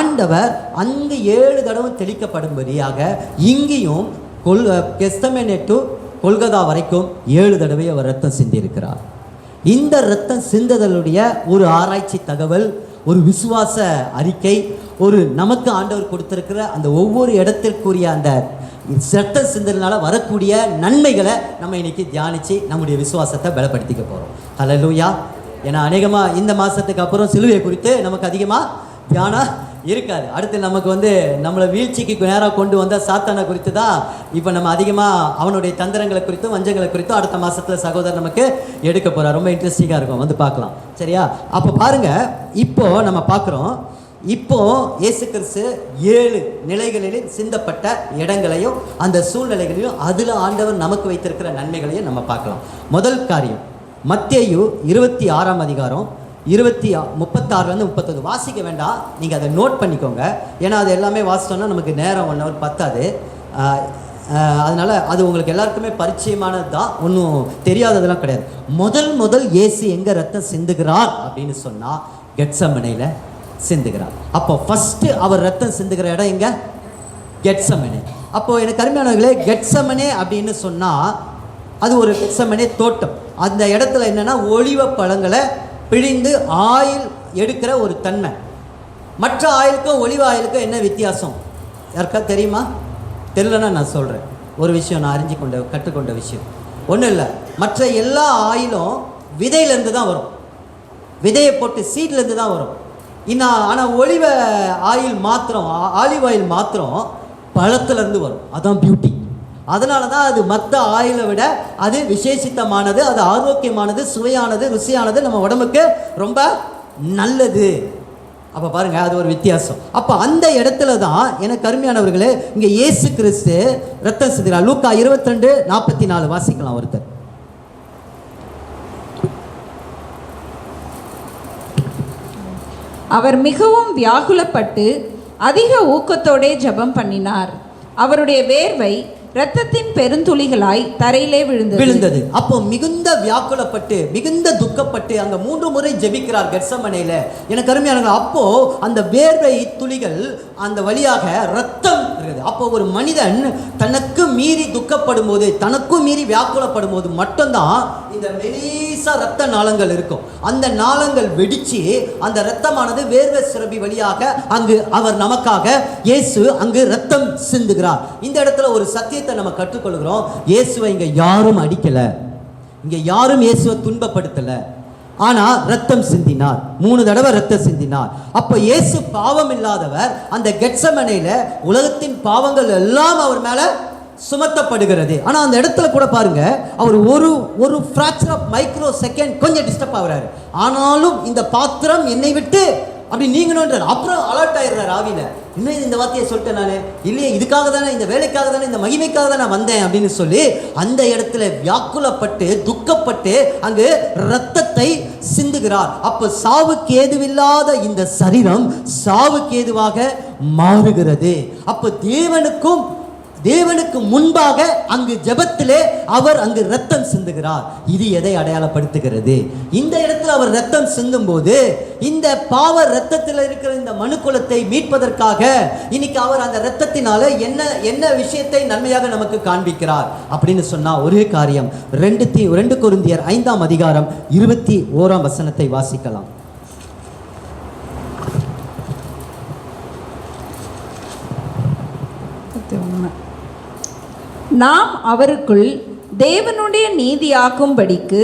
ஆண்டவர் அங்கு 7 தடவை தெளிக்கப்படும்படியாக இங்கேயும் கெஸ்தமனே டு கொல்கத்தா வரைக்கும் 7 தடவை அவர் ரத்தம் சிந்தியிருக்கிறார். இந்த ரத்தம் சிந்துதலுடைய ஒரு ஆராய்ச்சி தகவல், ஒரு விசுவாச அறிக்கை, ஒரு நமக்கு ஆண்டவர் கொடுத்திருக்கிற அந்த ஒவ்வொரு இடத்திற்குரிய அந்த ரத்த சிந்தனால வரக்கூடிய நன்மைகளை நம்ம இன்னைக்கு தியானித்து நம்முடைய விசுவாசத்தை பலப்படுத்திக்க போகிறோம். ஹல்லேலூயா. ஏன்னா அநேகமாக இந்த மாதத்துக்கு அப்புறம் சிலுவை குறித்து நமக்கு அதிகமாக தியானம் இருக்காது. அடுத்து நமக்கு நம்மளை வீழ்ச்சிக்கு நேராக கொண்டு வந்த சாத்தானை குறித்து தான் இப்போ நம்ம அதிகமாக அவனுடைய தந்திரங்களை குறித்தும் வஞ்சங்களை குறித்தும் அடுத்த மாதத்தில் சகோதரர் நமக்கு எடுக்க போகிறார். ரொம்ப இன்ட்ரெஸ்டிங்காக இருக்கும், பார்க்கலாம். சரியா? அப்போ பாருங்கள், இப்போது நம்ம பார்க்குறோம். இப்போது இயேசு கிறிஸ்து 7 நிலைகளில் சிந்தப்பட்ட இடங்களையும் அந்த சூழ்நிலைகளையும் அதில் ஆண்டவர் நமக்கு வைத்திருக்கிற நன்மைகளையும் நம்ம பார்க்கலாம். முதல் காரியம், மத்தேயு 26ஆம் அதிகாரம் 36 31 வாசிக்க வேண்டாம், நீங்கள் அதை நோட் பண்ணிக்கோங்க. ஏன்னா அது எல்லாமே வாசித்தோன்னா நமக்கு நேரம் 1 hour பத்தாது. அதனால் அது உங்களுக்கு எல்லாருக்குமே பரிச்சயமானது தான், ஒன்றும் தெரியாததெல்லாம் கிடையாது. முதல் இயேசு எங்கே ரத்தம் சிந்துகிறார் அப்படின்னு சொன்னால் கெத்சமனேல சிந்துகிறார். அப்போ ஃபஸ்ட்டு அவர் ரத்தம் சிந்துகிற இடம் எங்கே? கெத்சமனே. அப்போது எனக்கு அருமையானவர்களே, கெத்சமனே அப்படின்னு சொன்னால் அது ஒரு கெத்செமனே தோட்டம். அந்த இடத்துல என்னென்னா ஒலிவ பழங்களை பிழிந்து ஆயில் எடுக்கிற ஒரு தன்மை. மற்ற ஆயிலுக்கும் ஒலிவ ஆயிலுக்கும் என்ன வித்தியாசம் யாருக்கா தெரியுமா? தெரியலன்னா நான் சொல்கிறேன். ஒரு விஷயம் நான் கற்றுக்கொண்ட விஷயம் ஒன்றும் இல்லை. மற்ற எல்லா ஆயிலும் விதையிலேருந்து தான் வரும், விதையை போட்டு சீட்லேருந்து தான் வரும். ஆனால் ஒலிவ ஆயில் மாத்திரம், ஆலிவ் ஆயில் மாத்திரம் பழத்துலேருந்து வரும். அதான் பியூட்டி. அதனால தான் அது மற்ற ஆயிலை விட அது விசேஷித்தமானது, அது ஆரோக்கியமானது, சுவையானது, ருசியானது, நம்ம உடம்புக்கு ரொம்ப நல்லது. அப்போ பாருங்கள், அது ஒரு வித்தியாசம். அப்போ அந்த இடத்துல தான் எனக்கு அருமையானவர்களே இங்கே இயேசு கிறிஸ்து ரத்தம் சிந்துகிறார். லூக்கா 22:44 வாசிக்கலாம் ஒருத்தர். அவர் மிகவும் வியாகுலப்பட்டு அதிக ஊக்கத்தோடே ஜெபம் பண்ணினார். அவருடைய வேர்வை இரத்தத்தின் பெருந்துளிகளாய் தரையிலே விழுந்தது. அப்போ மிகுந்த வியாக்குலப்பட்டு மிகுந்த துக்கப்பட்டு அங்க 3 முறை ஜெபிக்கிறார் கெத்செமனேல. எனக்கு அருமையானவர்களே, அப்போ அந்த வேர்வை துளிகள் அந்த வழியாக ரத்தம் இருக்குது. அப்போ ஒரு மனிதன் தனக்கு மீறி துக்கப்படும் போது, தனக்கும் மீறி வியாக்குலப்படும் போது மட்டும்தான் இந்த மெலிசா ரத்த நாளங்கள் இருக்கும். அந்த நாளங்கள் வெடிச்சு அந்த ரத்தமானது வேர்வை சுரபி வழியாக அங்கு அவர் நமக்காக இயேசு அங்கு ரத்தம் சிந்துகிறார். இந்த இடத்துல ஒரு சத்தியத்தை நம்ம கற்றுக்கொள்கிறோம். இயேசுவை இங்க யாரும் அடிக்கல, இங்க யாரும் இயேசுவை துன்பப்படுத்தல. ஆனா ரத்தம் சிந்தினார், 3 தடவை ரத்தம் சிந்தினார். அப்ப இயேசு பாவம் இல்லாதவர். அந்த கெத்செமனேல உலகத்தின் பாவங்கள் எல்லாம் அவர் மேல சுமத்தப்படுகிறது. ஆனா அந்த இடத்துல கூட பாருங்க, அவர் ஒரு ஃபிராக்சர் ஆஃப் மைக்ரோ செகண்ட் கொஞ்சம் டிஸ்டர்ப் ஆகுறாரு. ஆனாலும் இந்த பாத்திரம் என்னை விட்டு அப்படி நீங்கணுன்றார். அப்புறம் அலர்ட் ஆயிடுறார் ஆவியில. இன்னும் இந்த வார்த்தையை சொல்லிட்டேன் நான், இல்லையே இதுக்காக தானே, இந்த வேலைக்காக தானே, இந்த மகிமைக்காக தான் நான் வந்தேன் அப்படின்னு சொல்லி அந்த இடத்துல வியாக்குலப்பட்டு துக்கப்பட்டு அங்கு ரத்தத்தை சிந்துகிறார். அப்ப சாவுக்கு ஏதுவில்லாத இந்த சரீரம் சாவுக்கு ஏதுவாக மாறுகிறது. அப்ப தேவனுக்கு முன்பாக அங்கு ஜெபத்திலே அவர் அங்கு ரத்தம் சிந்துகிறார். இது எதை அடையாளப்படுத்துகிறது? இந்த இடத்துல அவர் ரத்தம் சிந்தும் போது இந்த பாவ ரத்தத்தில் இருக்கிற இந்த மனுக்குலத்தை மீட்பதற்காக இன்னைக்கு அவர் அந்த ரத்தத்தினால என்ன விஷயத்தை நன்மையாக நமக்கு காண்பிக்கிறார் அப்படின்னு சொன்னா ஒரே காரியம். 2 கொரிந்தியர் 5ஆம் அதிகாரம் 21ஆம் வசனத்தை வாசிக்கலாம். நாம் அவருக்குள் தேவனுடைய நீதியாக்கும்படிக்கு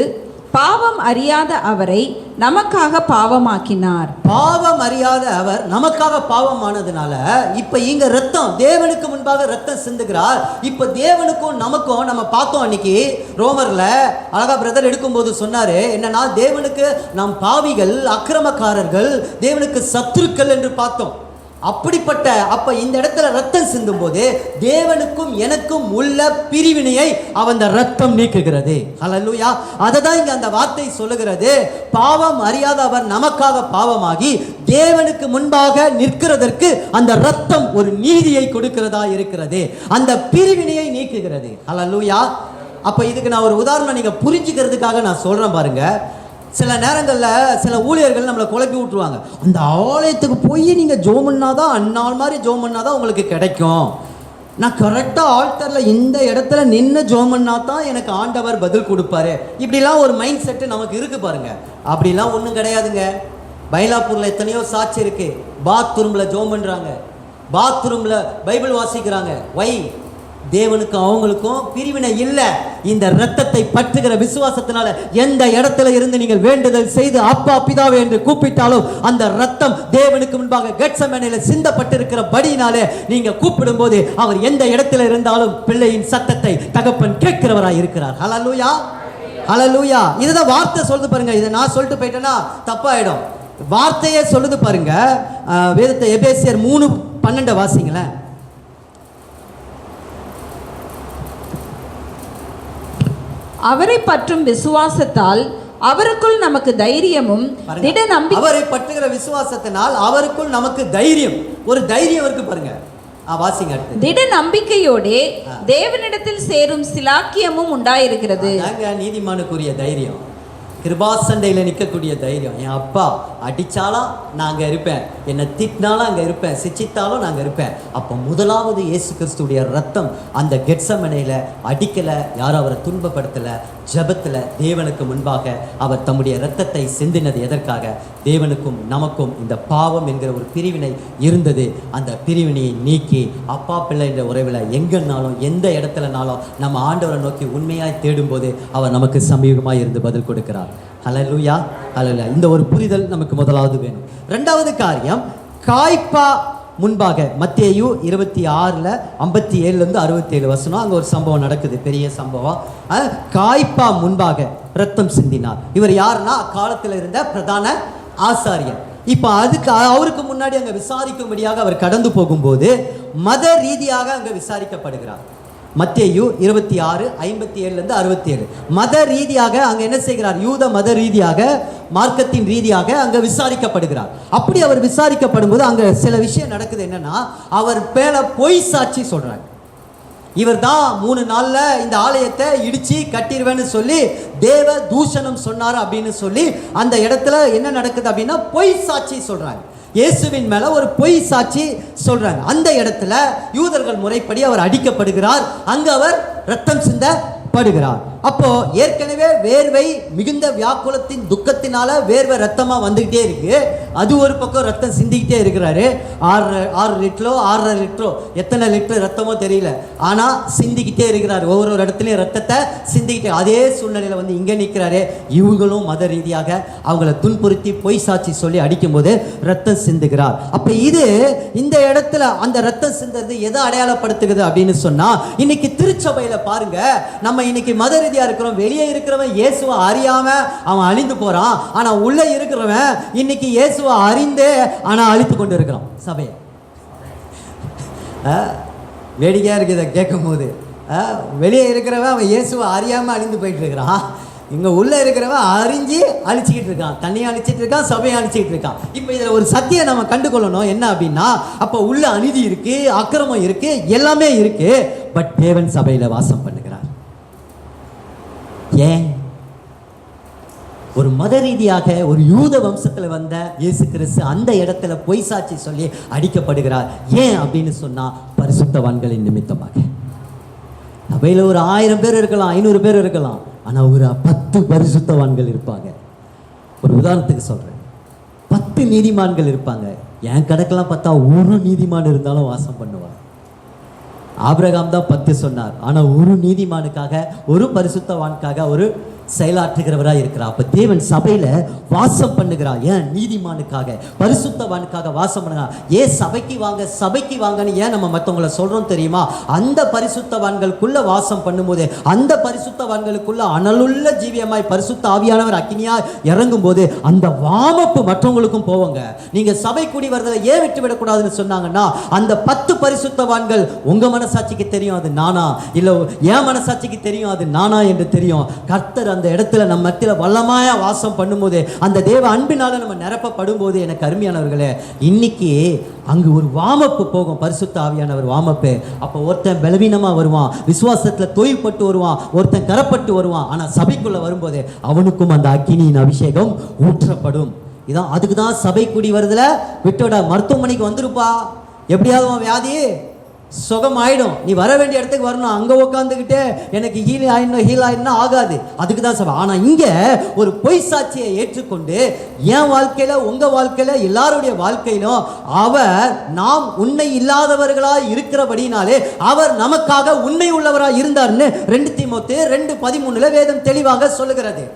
பாவம் அறியாத அவரை நமக்காக பாவமாக்கினார். பாவம் அறியாத அவர் நமக்காக பாவமானதுனால இப்ப இங்க ரத்தம், தேவனுக்கு முன்பாக ரத்தம் சிந்துகிறார். இப்ப தேவனுக்கும் நமக்கும் நம்ம பார்த்தோம் அன்னைக்கு ரோமர்ல அழகா பிரதர் எடுக்கும்போது சொன்னாரு என்னன்னா, தேவனுக்கு நாம் பாவிகள், அக்கிரமக்காரர்கள், தேவனுக்கு சத்துருக்கள் என்று பார்த்தோம். அப்படிப்பட்ட அப்ப இந்த இடத்துல ரத்தம் சிந்தும் போது தேவனுக்கும் எனக்கும் உள்ள பிரிவினையை அந்த ரத்தம் நீக்குகிறது. ஹல்லேலூயா. அததான் இங்க அந்த வார்த்தை சொல்லுகிறது. பாவம் அறியாத அவர் நமக்காக பாவமாகி தேவனுக்கு முன்பாக நிற்கிறதற்கு அந்த ரத்தம் ஒரு நீதியை கொடுக்கிறதா இருக்கிறது, அந்த பிரிவினையை நீக்குகிறது. ஹல்லேலூயா. அப்ப இதுக்கு நான் ஒரு உதாரணம் நீங்க புரிஞ்சுக்கிறதுக்காக நான் சொல்றேன் பாருங்க. சில நேரங்களில் சில ஊழியர்கள் நம்மளை குழப்பி விட்டுருவாங்க. அந்த ஆலயத்துக்கு போய் நீங்கள் ஜோம் பண்ணாதான், அந்நாள் மாதிரி ஜோம் பண்ணாதான் உங்களுக்கு கிடைக்கும். நான் கரெக்டாக ஆல்டரில் இந்த இடத்துல நின்று ஜோம் பண்ணாதான் எனக்கு ஆண்டவர் பதில் கொடுப்பாரு. இப்படிலாம் ஒரு மைண்ட் செட்டு நமக்கு இருக்குது பாருங்க. அப்படிலாம் ஒன்றும் கிடையாதுங்க. மயிலாப்பூரில் எத்தனையோ சாட்சி இருக்குது. பாத்ரூமில் ஜோம் பண்ணுறாங்க, பாத்ரூமில் பைபிள் வாசிக்கிறாங்க. தேவனுக்கு அவங்களுக்கும் பிரிவினை இல்லை. இந்த ரத்தத்தை பற்றுகிற விசுவாசத்தினால எந்த இடத்துல இருந்து நீங்கள் வேண்டுதல் செய்து அப்பா பிதாவே என்று கூப்பிட்டாலும் அந்த ரத்தம் தேவனுக்கு முன்பாக கெத்செமனேல சிந்தப்பட்டிருக்கிற படியினாலே நீங்க கூப்பிடும் போது அவர் எந்த இடத்துல இருந்தாலும் பிள்ளையின் சத்தத்தை தகப்பன் கேட்கிறவராய் இருக்கிறார். ஹல்லேலூயா, ஹல்லேலூயா. இதுதான் வார்த்தை சொல்லுது பாருங்க. இதை நான் சொல்லிட்டு போயிட்டேன்னா தப்பாயிடும். வார்த்தையே சொல்லுது பாருங்க. வேதத்தை எபேசியர் 3:12 வாசிங்களேன். அவரை பற்றும் விசுவாசத்தால் அவருக்குள் நமக்கு தைரியமும் திட நம்பிக்கை. அவரை பற்றுகிற விசுவாசத்தினால் அவருக்குள் நமக்கு தைரியம், ஒரு தைரியம் இருக்கு பாருங்க. வாசிங்க. திட நம்பிக்கையோடே தேவனிடத்தில் சேரும் சிலாக்கியமும் உண்டாயிருக்கிறது. நீதிமானுக்குரிய தைரியம், கிருபா சண்டையில் நிற்கக்கூடிய தைரியம். என் அப்பா அடிச்சாலும் நான் அங்கே இருப்பேன், என்னை திட்டினாலும் அங்கே இருப்பேன், சிச்சித்தாலும் நான் அங்கே இருப்பேன். அப்போ முதலாவது இயேசு கிறிஸ்துடைய ரத்தம் அந்த கெத்செமனேல அடிக்கலை, யாரும் அவரை துன்பப்படுத்தலை. ஜெபத்தில் தேவனுக்கு முன்பாக அவர் தம்முடைய இரத்தத்தை சிந்தினது எதற்காக? தேவனுக்கும் நமக்கும் இந்த பாவம் என்கிற ஒரு பிரிவினை இருந்தது. அந்த பிரிவினையை நீக்கி அப்பா பிள்ளை என்ற உறவில் எங்கன்னாலும் எந்த இடத்துலனாலும் நம்ம ஆண்டவரை நோக்கி உண்மையாய் தேடும்போது அவர் நமக்கு சமீபமாக இருந்து பதில் கொடுக்கிறார். ஹல்லேலூயா, ஹல்லேலூயா. இந்த ஒரு புரிதல் நமக்கு முதலாவது வேணும். ரெண்டாவது காரியம், காய்ப்பா முன்பாக மத்தேயு 26:57-67 அங்கே ஒரு சம்பவம் நடக்குது, பெரிய சம்பவம். காய்ப்பா முன்பாக ரத்தம் சிந்தினார். இவர் யாருன்னா அக்காலத்தில் இருந்த பிரதான ஆசாரியர். இப்போ அவருக்கு முன்னாடி அங்கே விசாரிக்கும்படியாக அவர் கடந்து போகும்போது மத ரீதியாக அங்கே விசாரிக்கப்படுகிறார். மத்தேயு 26:57-67 மத ரீதியாக அங்கே என்ன செய்கிறார்? யூத மத ரீதியாக, மார்க்கத்தின் ரீதியாக அங்கே விசாரிக்கப்படுகிறார். அப்படி அவர் விசாரிக்கப்படும் போது அங்கே சில விஷயம் நடக்குது. என்னன்னா, அவர் மேல பொய் சாட்சி சொல்றாங்க. இவர் தான் 3 நாள்ல இந்த ஆலயத்தை இடிச்சு கட்டிடுவேன்னு சொல்லி தேவ தூஷணம் சொன்னார் அப்படின்னு சொல்லி அந்த இடத்துல என்ன நடக்குது அப்படின்னா பொய் சாட்சி சொல்றாங்க. இயேசுவின் மேல ஒரு பொய் சாட்சி சொல்றாங்க. அந்த இடத்துல யூதர்கள் முறைப்படி அவர் அடிக்கப்படுகிறார். அங்கு அவர் ரத்தம் சிந்தப்படுகிறார். அப்போ ஏற்கனவே வேர்வை மிகுந்த வியாக்குலத்தின் துக்கத்தினால வேர்வை ரத்தமா வந்துகிட்டே இருக்கு. அது ஒரு பக்கம் ரத்தம் சிந்திக்கிட்டே இருக்கிறாரு. 6 லிட்டரோ 6.5 லிட்டரோ எத்தனை லிட்டர் ரத்தமோ தெரியல, ஆனா சிந்திக்கிட்டே இருக்கிறார். ஒவ்வொரு இடத்துலையும் ரத்தத்தை சிந்திக்கிட்டே. அதே சூழ்நிலையில வந்து இங்க நிற்கிறாரு. இவங்களும் மத ரீதியாக அவங்கள துன்புறுத்தி பொய் சாட்சி சொல்லி அடிக்கும் போது ரத்தம் சிந்துகிறார். அப்ப இது இந்த இடத்துல அந்த ரத்தம் சிந்தது எதை அடையாளப்படுத்துகிறது அப்படின்னு சொன்னா, இன்னைக்கு திருச்சபையில பாருங்க, நம்ம இன்னைக்கு மத ரீதியா இருக்கிறோம். வெளியே இருக்கிறவன் இயேசுவை அறியாம அவன் அழிந்து போறான். ஆனா உள்ள இருக்கிறவன் இன்னைக்கு இயேசுவை அறிந்தே ஆனா அழித்து கொண்டு இருக்கிறான் சபையை. வேடிக்கையா இருக்கு இதை கேட்கும் போது. வெளியே இருக்கிறவன் அவன் இயேசுவை அறியாம அழிந்து போயிட்டு இருக்கிறான். இங்க உள்ள இருக்கிறவன் அறிஞ்சு அழிச்சுக்கிட்டு இருக்கான். தண்ணியை அழிச்சிட்டு இருக்கான், சபையை அழிச்சிட்டு இருக்கான். இப்போ இதுல ஒரு சத்தியம் நம்ம கண்டுகொள்ளணும். என்ன அப்படின்னா, அப்ப உள்ள அநீதி இருக்கு, அக்கிரமம் இருக்கு, எல்லாமே இருக்கு. பட் தேவன் சபையில வாசம் பண்ணுகிறார். ஏன்? ஒரு மத ரீதியாக ஒரு யூத வம்சத்தில் வந்த இயேசு கிறிஸ்து அந்த இடத்துல பொய் சாட்சி சொல்லி அடிக்கப்படுகிறார். ஏன் அப்படின்னு சொன்னா, பரிசுத்தவான்களின் நிமித்தமாக. சபையில் ஒரு 1000 பேர் இருக்கலாம், 500 பேர் இருக்கலாம், ஆனா ஒரு 10 பரிசுத்தவான்கள் இருப்பாங்க. ஒரு உதாரணத்துக்கு சொல்றேன், 10 நீதிமான்கள் இருப்பாங்க. என் கணக்கெல்லாம் பார்த்தா ஒரு நீதிமான் இருந்தாலும் வாசம் பண்ணுவார். ஆபிரகாம் தான் 10 சொன்னார், ஆனா ஒரு நீதிமானுக்காக, ஒரு பரிசுத்தவானுக்காக ஒரு செயலாற்றுகிறவராக இருக்கிறார். அப்ப தேவன் சபையில வாசம் பண்ணுகிறார். ஏன்? நீதிமானுக்காக, பரிசுத்தவானுக்காக வாசம் பண்ணுகிறார். ஏன் சபைக்கு வாங்க, சபைக்கு வாங்கன்னு ஏன் நம்ம மற்றவங்களை சொல்றோம் தெரியுமா? அந்த பரிசுத்தவான்களுக்குள்ள வாசம் பண்ணும்போது, அந்த பரிசுத்தவான்களுக்குள்ள அனலுள்ள ஜீவியமாய் பரிசுத்த ஆவியானவர் அக்கினியா இறங்கும் போது அந்த வாமப்பு மற்றவங்களுக்கும் போவாங்க. நீங்க சபை கூடி வரதுல ஏன் விட்டு விடக்கூடாதுன்னு சொன்னாங்கன்னா, அந்த 10 பரிசுத்தவான்கள் உங்க மனசாட்சிக்கு தெரியும் அது நானா, இல்ல என் மனசாட்சிக்கு தெரியும் அது நானா என்று தெரியும். கர்த்தர் அந்த இடத்துல நம்ம மத்தியில் வல்லமாயா வாசம் பண்ணும்போது, அந்த தேவ அன்பினால நம்ம நிரப்பப்படும் போது, எனக்கு அருமையானவர்களே, இன்னைக்கு அங்கு ஒரு வாமப்பு போகும், பரிசுத்த ஆவியானவர் வாமப்பு. அப்போ ஒருத்தன் பலவீனமா வருவான், விசுவாசத்துல தொய்வுபட்டு வருவான், ஒருத்தன் கரப்பட்டு வருவான். ஆனா சபைக்குள்ள வரும்போது அவனுக்கும் அந்த அக்கினியின் அபிஷேகம் ஊற்றப்படும். இதான் அதுக்கு தான் சபை கூடி வருதுல விட்டோட மருத்துவமனைக்கு வந்துருப்பா, எப்படியாவது வியாதி சுகம் ஆயிடும், நீ வர வேண்டிய இடத்துக்கு வரணும். அங்கே உட்காந்துக்கிட்டே எனக்கு ஹீல் ஆயிடும்னா ஆகாது. அதுக்கு தான் சபை. ஆனால் இங்கே ஒரு பொய் சாட்சியை ஏற்றுக்கொண்டு என் வாழ்க்கையில், உங்கள் வாழ்க்கையில், எல்லாருடைய வாழ்க்கையிலும் அவர் நாம் உண்மை இல்லாதவர்களாக இருக்கிறபடினாலே அவர் நமக்காக உண்மை உள்ளவராக இருந்தார்னு 2 தீமோத்தேயு 2:13 வேதம் தெளிவாக சொல்லுகிறது.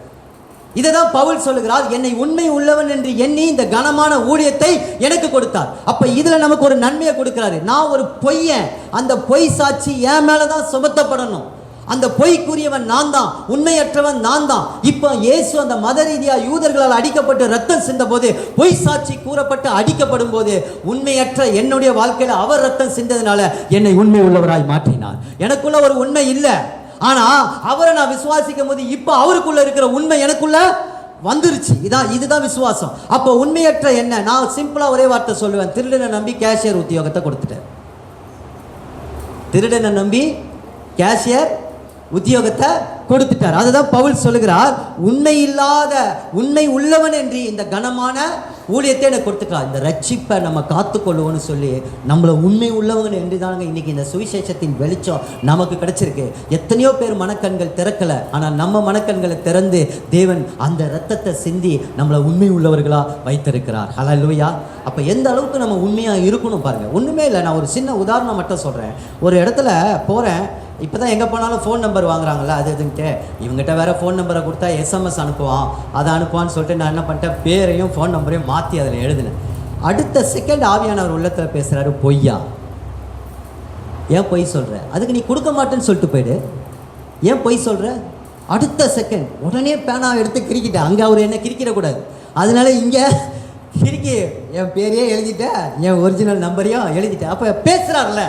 இதைதான் பவுல் சொல்லுகிறார், என்னை உண்மை உள்ளவன் என்று எண்ணி இந்த கனமான ஊழியத்தை எனக்கு கொடுத்தார். அப்ப இதுல நமக்கு ஒரு நன்மையை கொடுக்கிறாரு. நான் ஒரு பொய்யன், அந்த பொய் சாட்சி என் மேலதான் சுமத்தப்படணும். அந்த பொய்க்குரியவன் நான் தான், உண்மையற்றவன் நான் தான். இப்போ இயேசு அந்த மத ரீதியா யூதர்களால் அடிக்கப்பட்டு ரத்தம் சிந்த போது, பொய் சாட்சி கூறப்பட்டு அடிக்கப்படும் போது, உண்மையற்ற என்னுடைய வாழ்க்கையில அவர் ரத்தம் சிந்ததுனால என்னை உண்மை உள்ளவராய் மாற்றினார். எனக்குள்ள ஒரு உண்மை இல்லை, ஆனா அவரை நான் விசுவாசிக்கும் போது இப்ப அவருக்குள்ள இருக்கிற உண்மை எனக்குள்ள வந்துருச்சு. இதுதான் விசுவாசம். அப்போ உண்மையற்ற என்ன, நான் சிம்பிளா ஒரே வார்த்தை சொல்லுவேன், திருடனை நம்பி கேஷியர் உத்தியோகத்தை கொடுத்துட்டேன். திருடனை நம்பி கேஷியர் உத்தியோகத்தை கொடுத்துட்டார். அதுதான் பவுல் சொல்லுகிறார், உண்மை இல்லாத உண்மை உள்ளவன் என்று இந்த கனமான ஊழியத்தை எனக்கு கொடுத்துக்கலாம். இந்த ரட்சிப்பை நம்ம காத்துக்கொள்ளுவோன்னு சொல்லி நம்மளை உண்மை உள்ளவங்க என்று தாங்க இன்னைக்கு இந்த சுவிசேஷத்தின் வெளிச்சம் நமக்கு கிடைச்சிருக்கு. எத்தனையோ பேர் மனக்கண்கள் திறக்கலை, ஆனால் நம்ம மனக்கண்களை திறந்து தேவன் அந்த இரத்தத்தை சிந்தி நம்மளை உண்மை உள்ளவர்களாக வைத்திருக்கிறார். ஹல்லேலூயா. அப்போ எந்த அளவுக்கு நம்ம உண்மையாக இருக்கணும் பாருங்கள். ஒன்றுமே இல்லை, நான் ஒரு சின்ன உதாரணம் மட்டும் சொல்கிறேன். ஒரு இடத்துல போகிறேன், இப்போ தான் எங்கே போனாலும் ஃபோன் நம்பர் வாங்குறாங்களா, அது இதுன்ட்டு. இவங்ககிட்ட வேறு ஃபோன் நம்பரை கொடுத்தா எஸ்எம்எஸ் அனுப்புவான், அதை அனுப்புவான்னு சொல்லிட்டு நான் என்ன பண்ணிட்டேன், பேரையும் ஃபோன் நம்பரையும் மாற்றி அதில் எழுதினேன். அடுத்த செகண்ட் ஆவியானவர் உள்ளத்தில் பேசுகிறாரு, பொய்யா, ஏன் பொய் சொல்கிற, அதுக்கு நீ கொடுக்க மாட்டேன்னு சொல்லிட்டு போயிடு, ஏன் பொய் சொல்கிற. அடுத்த செகண்ட் உடனே பேனாவை எடுத்து கிரிக்கிட்டேன். அங்கே அவர் என்ன கிரிக்கிடக்கூடாது, அதனால இங்கே கிரிக்கி என் பேரையே எழுதிட்டேன், என் ஒரிஜினல் நம்பரையும் எழுதிட்டேன். அப்போ பேசுகிறார்ல.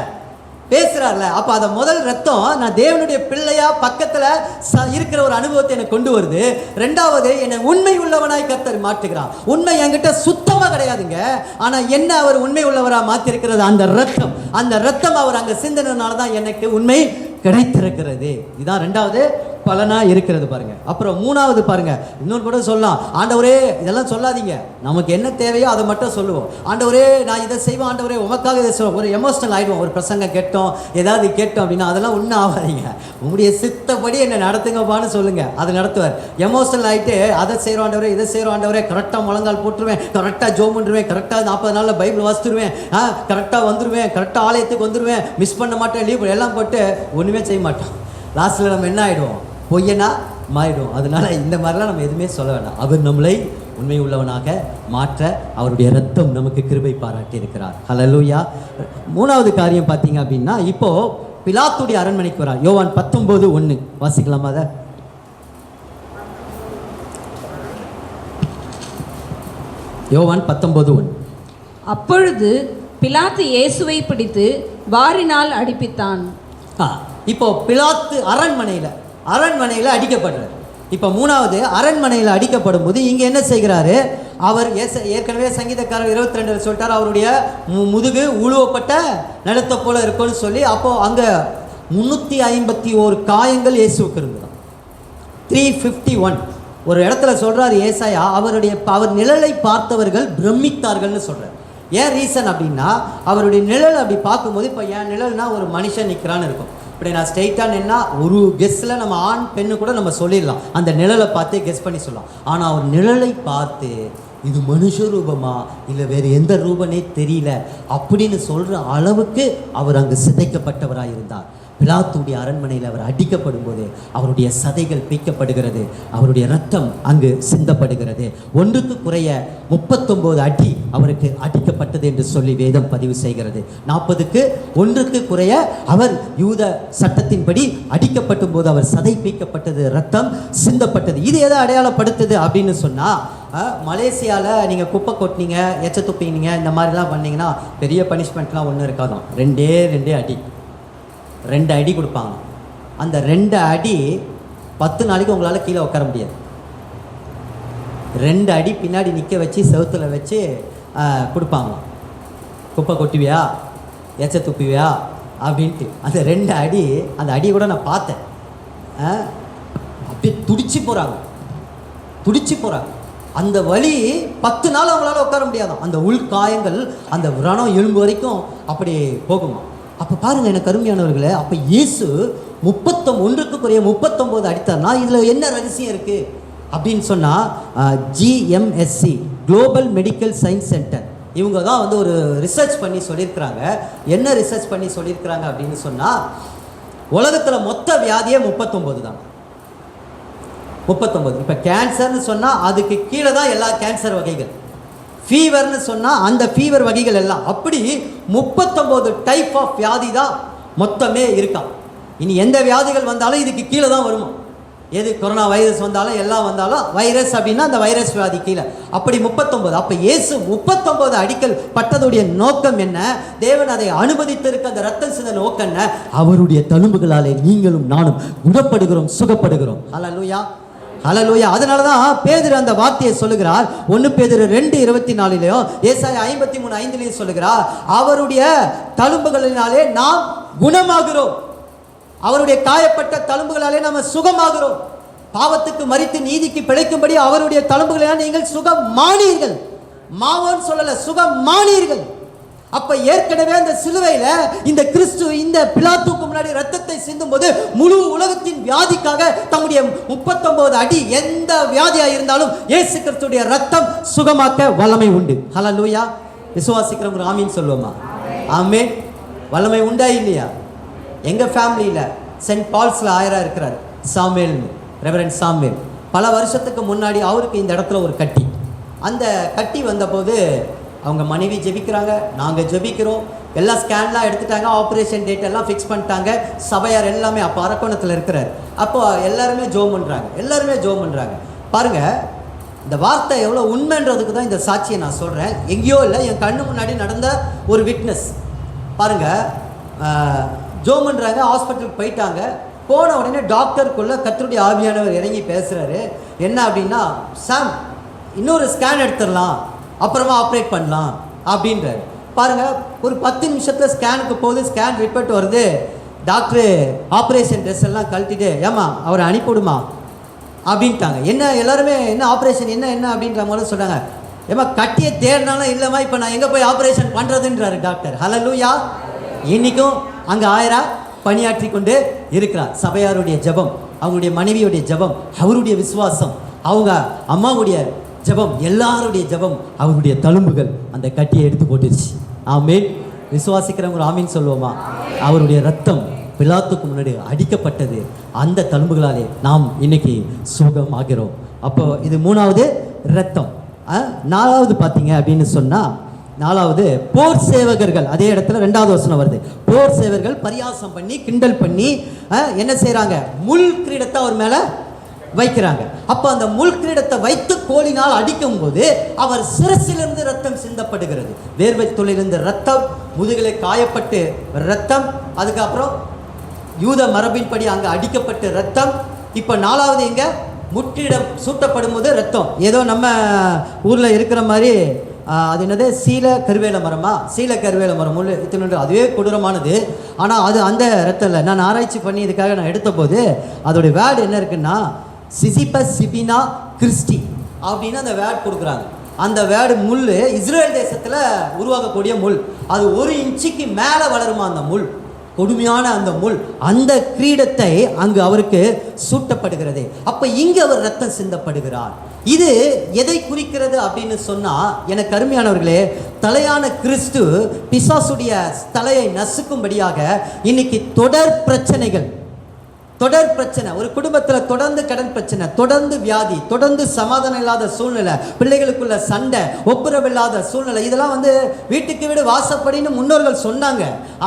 அப்போ அதை முதல் ரத்தம் நான் தேவனுடைய பிள்ளையா பக்கத்தில் இருக்கிற ஒரு அனுபவத்தை எனக்கு கொண்டு வருது. ரெண்டாவது, என்னை உண்மை உள்ளவனாய் கர்த்தர் மாற்றுகிறான். உண்மை என்கிட்ட சுத்தமாக கிடையாதுங்க, ஆனால் என்ன அவர் உண்மை உள்ளவராக மாற்றிருக்கிறது அந்த ரத்தம் அவர் அங்கே சிந்தனால தான் எனக்கு உண்மை கிடைத்திருக்கிறது. இதுதான் ரெண்டாவது பலனாக இருக்கிறது பாருங்க. அப்புறம் மூணாவது பாருங்க, இன்னொன்று கூட சொல்லலாம். ஆண்டவரே இதெல்லாம் சொல்லாதீங்க, நமக்கு என்ன தேவையோ அதை மட்டும் சொல்லுவோம். ஆண்டவரே நான் இதை செய்வோம், ஆண்டவரே உமக்காக இதை சொல்லுவோம். ஒரு எமோஷனல் ஆகிடுவோம், ஒரு பிரசங்கம் கேட்டோம், ஏதாவது கேட்டோம் அப்படின்னா அதெல்லாம் ஒன்றும் ஆகாதீங்க. உங்களுடைய சித்தப்படி என்னை நடத்துங்கப்பான்னு சொல்லுங்கள், அது நடத்துவார். எமோஷனல் ஆகிட்டு அதை செய்கிறோம் ஆண்டவரே, இதை செய்கிறோம் ஆண்டவரே, கரெக்டாக முழங்கால் போட்டுருவேன், கரெக்டாக ஜோம் பண்ணுவேன், கரெக்டாக 40 நாளில் பைபிள் வாசித்துருவேன், கரெக்டாக வந்துடுவேன், கரெக்டாக ஆலயத்துக்கு வந்துடுவேன், மிஸ் பண்ண மாட்டேன், லீவ் எல்லாம் போட்டு ஒன்றுமே செய்ய மாட்டோம். லாஸ்ட்டில் நம்ம என்ன ஆகிடுவோம், பொய்யனா மாறிடும். அதனால இந்த மாதிரிலாம் நம்ம எதுவுமே சொல்ல வேண்டாம். அவர் நம்மளை உண்மை உள்ளவனாக மாற்ற அவருடைய ரத்தம் நமக்கு கிருபை பாராட்டி இருக்கிறார். ஹல்லேலூயா. மூணாவது காரியம் பார்த்தீங்க அப்படின்னா, இப்போ பிலாத்துடைய அரண்மனைக்கு வரார். யோவான் 19:1 வாசிக்கலாமா? அதை யோவான் 19:1. அப்பொழுது பிலாத்து இயேசுவை பிடித்து வாரினால் அடிப்பித்தான். இப்போ பிலாத்து அரண்மனையில் அடிக்கப்படுறார். இப்போ மூணாவது அரண்மனையில் அடிக்கப்படும் போது இங்கே என்ன செய்கிறாரு, அவர் ஏற்கனவே சங்கீதக்காரர் 22 சொல்லிட்டார், அவருடைய முதுகு உழுவப்பட்ட நிலத்தை போல இருக்கும்னு சொல்லி. அப்போது அங்கே 351 காயங்கள் இயேசுவுக்கு இருந்தது. 351 ஒரு இடத்துல சொல்கிறார் ஏசாயா, அவர் நிழலை பார்த்தவர்கள் பிரமித்தார்கள்னு சொல்கிறார். ஏன் ரீசன் அப்படின்னா, அவருடைய நிழல் அப்படி பார்க்கும்போது, இப்போ என் நிழல்னா ஒரு மனுஷன் நிற்கிறான்னு இருக்கும். இப்படி நான் ஸ்ட்ரெயிட்டாக நின்னா ஒரு கெஸ்ஸில் நம்ம ஆண் பெண்ணு கூட நம்ம சொல்லிடலாம், அந்த நிழலை பார்த்தே கெஸ் பண்ணி சொல்லலாம். ஆனால் அவர் நிழலை பார்த்து இது மனுஷ ரூபமா இல்லை வேறு எந்த ரூபனே தெரியல அப்படின்னு சொல்கிற அளவுக்கு அவர் அங்கு சிதைக்கப்பட்டவராக இருந்தார். பிலாத்துடைய அரண்மனையில் அவர் அடிக்கப்படும் போது அவருடைய சதைகள் பீக்கப்படுகிறது, அவருடைய ரத்தம் அங்கு சிந்தப்படுகிறது. 1க்கு குறைய 39 அடி அவருக்கு அடிக்கப்பட்டது என்று சொல்லி வேதம் பதிவு செய்கிறது. 40க்கு 1க்கு குறைய அவர் யூத சட்டத்தின்படி அடிக்கப்படும் போது அவர் சதை பீக்கப்பட்டது, ரத்தம் சிந்தப்பட்டது. இது எதை அடையாளப்படுத்துது அப்படின்னு சொன்னால், மலேசியாவில் நீங்கள் குப்பை கொட்டினீங்க, எச்ச துப்பினீங்க, இந்த மாதிரிலாம் பண்ணிங்கன்னா பெரிய பனிஷ்மெண்ட்லாம் ஒன்றும் இருக்காதான். 2 அடி 2 அடி கொடுப்பாங்க. அந்த 2 அடி 10 நாளைக்கு உங்களால் கீழே உட்கார முடியாது. 2 அடி பின்னாடி நிற்க வச்சு செவுத்துல வச்சு கொடுப்பாங்க. குப்பை கொட்டுவியா, எச்ச துப்புவியா அப்படின்ட்டு. அந்த 2 அடி, அந்த அடியை கூட நான் பார்த்தேன். அப்படியே துடிச்சு போகிறாங்க. அந்த வலி 10 நாள் அவங்களால உட்கார முடியாதான். அந்த உள்காயங்கள் அந்த விரணம் எலும்பு வரைக்கும் அப்படி போகுமா. அப்போ பாருங்கள் எனக்கு அருமையானவர்களே, அப்போ இயேசு 1க்கு குறைய 39 அடித்தார்னா இதில் என்ன ரகசியம் இருக்குது அப்படின்னு சொன்னால், GMSC global medical science centre இவங்க தான் வந்து ஒரு ரிசர்ச் பண்ணி சொல்லியிருக்கிறாங்க. என்ன ரிசர்ச் பண்ணி சொல்லியிருக்கிறாங்க அப்படின்னு சொன்னால், உலகத்தில் மொத்த வியாதியே 39 தான். 39. இப்போ கேன்சர்னு சொன்னால் அதுக்கு கீழே தான் எல்லா கேன்சர் வகைகள். ஃபீவர்னு சொன்னால் அந்த ஃபீவர் வகைகள் எல்லாம். அப்படி 39 டைப் ஆஃப் வியாதி தான் மொத்தமே இருக்கான். இனி எந்த வியாதிகள் வந்தாலும் இதுக்கு கீழே தான் வருமா. எது கொரோனா வைரஸ் வந்தாலும் எல்லாம் வந்தாலும் வைரஸ் அப்படின்னா அந்த வைரஸ் வியாதி கீழே. அப்படி 39. அப்போ இயேசு 39 அடிக்கல் பட்டதுடைய நோக்கம் என்ன? தேவன் அதை அனுமதித்திருக்க அந்த ரத்தம் சிந்த நோக்கம் என்ன? அவருடைய தழும்புகளாலே நீங்களும் நானும் குணப்படுகிறோம், சுகப்படுகிறோம். ஹல்லேலூயா. அதனால தான் பேதுரு அந்த வார்த்தையை சொல்லுகிறார். 1 பேதுரு 2:24 ஏசாயா 53:5 சொல்லுகிறார், அவருடைய தழும்புகளினாலே நாம் குணமாகிறோம். அவருடைய காயப்பட்ட தழும்புகளாலே நாம் சுகமாகிறோம். பாவத்துக்கு மரித்து நீதிக்கு பிழைக்கும்படி அவருடைய தழும்புகளால் நீங்கள் சுகமானீர்கள். மாவோன்னு சொல்லல, சுகமானீர்கள். அப்ப ஏற்கனவே அந்த சிலுவையில இந்த கிறிஸ்து இந்த பிலாத்துக்கு முன்னாடி ரத்தத்தை சிந்தும் போது முழு உலகத்தின் வியாதிக்காக தம்முடைய 39 அடி எந்த வியாதியா இருந்தாலும் இயேசு கிறிஸ்துடைய ரத்தம் சுகமாக்க வல்லமை உண்டு. ஹல்லேலூயா. விசுவாசிக்கிறவங்க ஆமீன் சொல்லுவோமா? ஆமென். வல்லமை உண்டா இல்லையா? எங்க ஃபேமிலியில சென்ட் பால்ஸ்ல ஆயரா இருக்கிறார் சாமுவேல், ரெவரண்ட் சாமுவேல். பல வருஷத்துக்கு முன்னாடி அவருக்கு இந்த இடத்துல ஒரு கட்டி, அந்த கட்டி வந்தபோது அவங்க மனைவி ஜெபிக்கிறாங்க, நாங்கள் ஜெபிக்கிறோம், எல்லாம் ஸ்கேன்லாம் எடுத்துட்டாங்க, ஆப்ரேஷன் டேட் எல்லாம் ஃபிக்ஸ் பண்ணிட்டாங்க. சபையார் எல்லாமே அப்போ அரக்கோணத்தில் இருக்கிறார். அப்போ எல்லாருமே ஜோம் பண்ணுறாங்க. பாருங்கள், இந்த வார்த்தை எவ்வளோ உண்மைன்றதுக்கு தான் இந்த சாட்சியை நான் சொல்கிறேன். எங்கேயோ இல்லை, என் கண்ணு முன்னாடி நடந்த ஒரு விட்னஸ். பாருங்கள், ஜோம் பண்ணுறாங்க, ஹாஸ்பிட்டலுக்கு போயிட்டாங்க. போன உடனே டாக்டருக்குள்ளே கர்த்தருடைய ஆவியானவர் இறங்கி பேசுகிறாரு. என்ன அப்படின்னா, சாம் இன்னொரு ஸ்கேன் எடுத்துடலாம், அப்புறமா ஆப்ரேட் பண்ணலாம் அப்படின்றாரு. பாருங்கள், ஒரு 10 நிமிஷத்தில் ஸ்கேனுக்கு போகுது, ஸ்கேன் ரிப்போர்ட் வருது. டாக்டரு ஆப்ரேஷன் ட்ரெஸ் எல்லாம் கழட்டிட்டு, ஏமா அவரை அனுப்பிவிடுமா அப்படின்ட்டாங்க. என்ன எல்லாருமே என்ன ஆப்ரேஷன் என்ன அப்படின்ற மாதிரி சொல்கிறாங்க. ஏமா கட்டியை தேடினாலும் இல்லைம்மா, இப்போ நான் எங்கே போய் ஆப்ரேஷன் பண்ணுறதுன்றாரு டாக்டர். ஹல்லேலூயா. இன்றைக்கும் அங்கே ஆயரா பணியாற்றி கொண்டு இருக்கிறார். சபையாருடைய ஜெபம், அவங்களுடைய மனைவியுடைய ஜெபம், அவருடைய விசுவாசம், அவங்க அம்மாவுடைய ஜெபம், எல்லாருடைய ஜெபம், அவருடைய தழும்புகள் அந்த கட்டியை எடுத்து போட்டுருச்சு. ஆமேன். விசுவாசிக்கிறவங்க ஆமீன் சொல்லுவோமா? அவருடைய ரத்தம் பிலாத்துக்கு முன்னாடி அடிக்கப்பட்டது, அந்த தழும்புகளாலே நாம் இன்னைக்கு சுகமாகிறோம். அப்போ இது 3வது ரத்தம். 4வது பார்த்தீங்க அப்படின்னு சொன்னால், 4வது போர் சேவகர்கள். அதே இடத்துல 2வது வசனம் வருது. போர் சேவகர்கள் பரியாசம் பண்ணி கிண்டல் பண்ணி என்ன செய்கிறாங்க, முள் கிரீடத்தை அவர் மேலே வைக்கிறாங்க. அப்போ அந்த முள் கிரீடத்தை வைத்து கோலினால் அடிக்கும் போது அவர் சிரசிலிருந்து ரத்தம் சிந்தப்படுகிறது. வேர்வை துளிலிருந்து ரத்தம், முதுகிலே காயப்பட்டு ரத்தம், அதுக்கப்புறம் யூத மரபின்படி அங்கே அடிக்கப்பட்டு ரத்தம். இப்போ 4வது எங்க, முற்றிடம் சூட்டப்படும் போது ரத்தம். ஏதோ நம்ம ஊரில் இருக்கிற மாதிரி அது என்னது, சீல கருவேல மரமா, சீல கருவேல மரம் முள் இத்தனை, அதுவே கொடூரமானது. ஆனால் அது அந்த ரத்தம் இல்லை. நான் ஆராய்ச்சி பண்ணி இதுக்காக நான் எடுத்த போது அதோடைய வேர்டு என்ன இருக்குன்னா, சிசிபஸ் சிபினா கிறிஸ்டி அப்படின்னு அந்த வேர்டு கொடுக்குறாங்க. அந்த வேர்டு முள் இஸ்ரேல் தேசத்தில் உருவாக்கக்கூடிய முள். அது 1 இன்ச்சுக்கு மேலே வளருமா அந்த முள், கொடுமையான அந்த முள். அந்த கிரீடத்தை அங்கு அவருக்கு சூட்டப்படுகிறது. அப்போ இங்கே அவர் ரத்தம் சிந்தப்படுகிறார். இது எதை குறிக்கிறது அப்படின்னு சொன்னால், எனக்கு அருமையானவர்களே, தலையான கிறிஸ்து பிசாசுடைய தலையை நசுக்கும்படியாக இன்னைக்கு தொடர் பிரச்சனைகள், தொடர் பிரச்சனை, ஒரு குடும்பத்தில் தொடர்ந்து கடன் பிரச்சனை, தொடர்ந்து வியாதி, தொடர்ந்து சமாதானம் இல்லாத சூழ்நிலை, பிள்ளைகளுக்குள்ள சண்டை, ஒப்புரவில்லாத சூழ்நிலை, இதெல்லாம் வீட்டுக்கு வீடு வாசப்படின்னு முன்னோர்கள் சொன்னாங்க.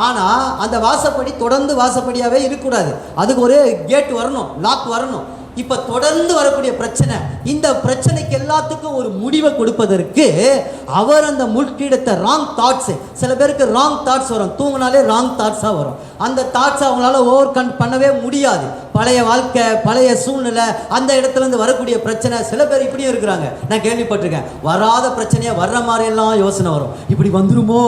ஆனால் அந்த வாசப்படி தொடர்ந்து வாசப்படியாகவே இருக்கக்கூடாது, அதுக்கு ஒரு கேட் வரணும், லாக் வரணும். இப்போ தொடர்ந்து வரக்கூடிய பிரச்சனை, இந்த பிரச்சனைக்கு எல்லாத்துக்கும் ஒரு முடிவை கொடுப்பதற்கு அவர் அந்த முள்கிடத்தை, ராங் தாட்ஸு, சில பேருக்கு ராங் தாட்ஸ் வரும், தூங்கினாலே ராங் தாட்ஸாக வரும். அந்த தாட்ஸை அவங்களால ஓவர் கம் பண்ணவே முடியாது. பழைய வாழ்க்கை, பழைய சூழ்நிலை, அந்த இடத்துலேருந்து வரக்கூடிய பிரச்சனை. சில பேர் இப்படியும் இருக்கிறாங்க, நான் கேள்விப்பட்டிருக்கேன். வராத பிரச்சனையாக வர்ற மாதிரியெல்லாம் யோசனை வரும். இப்படி வந்துருமோ,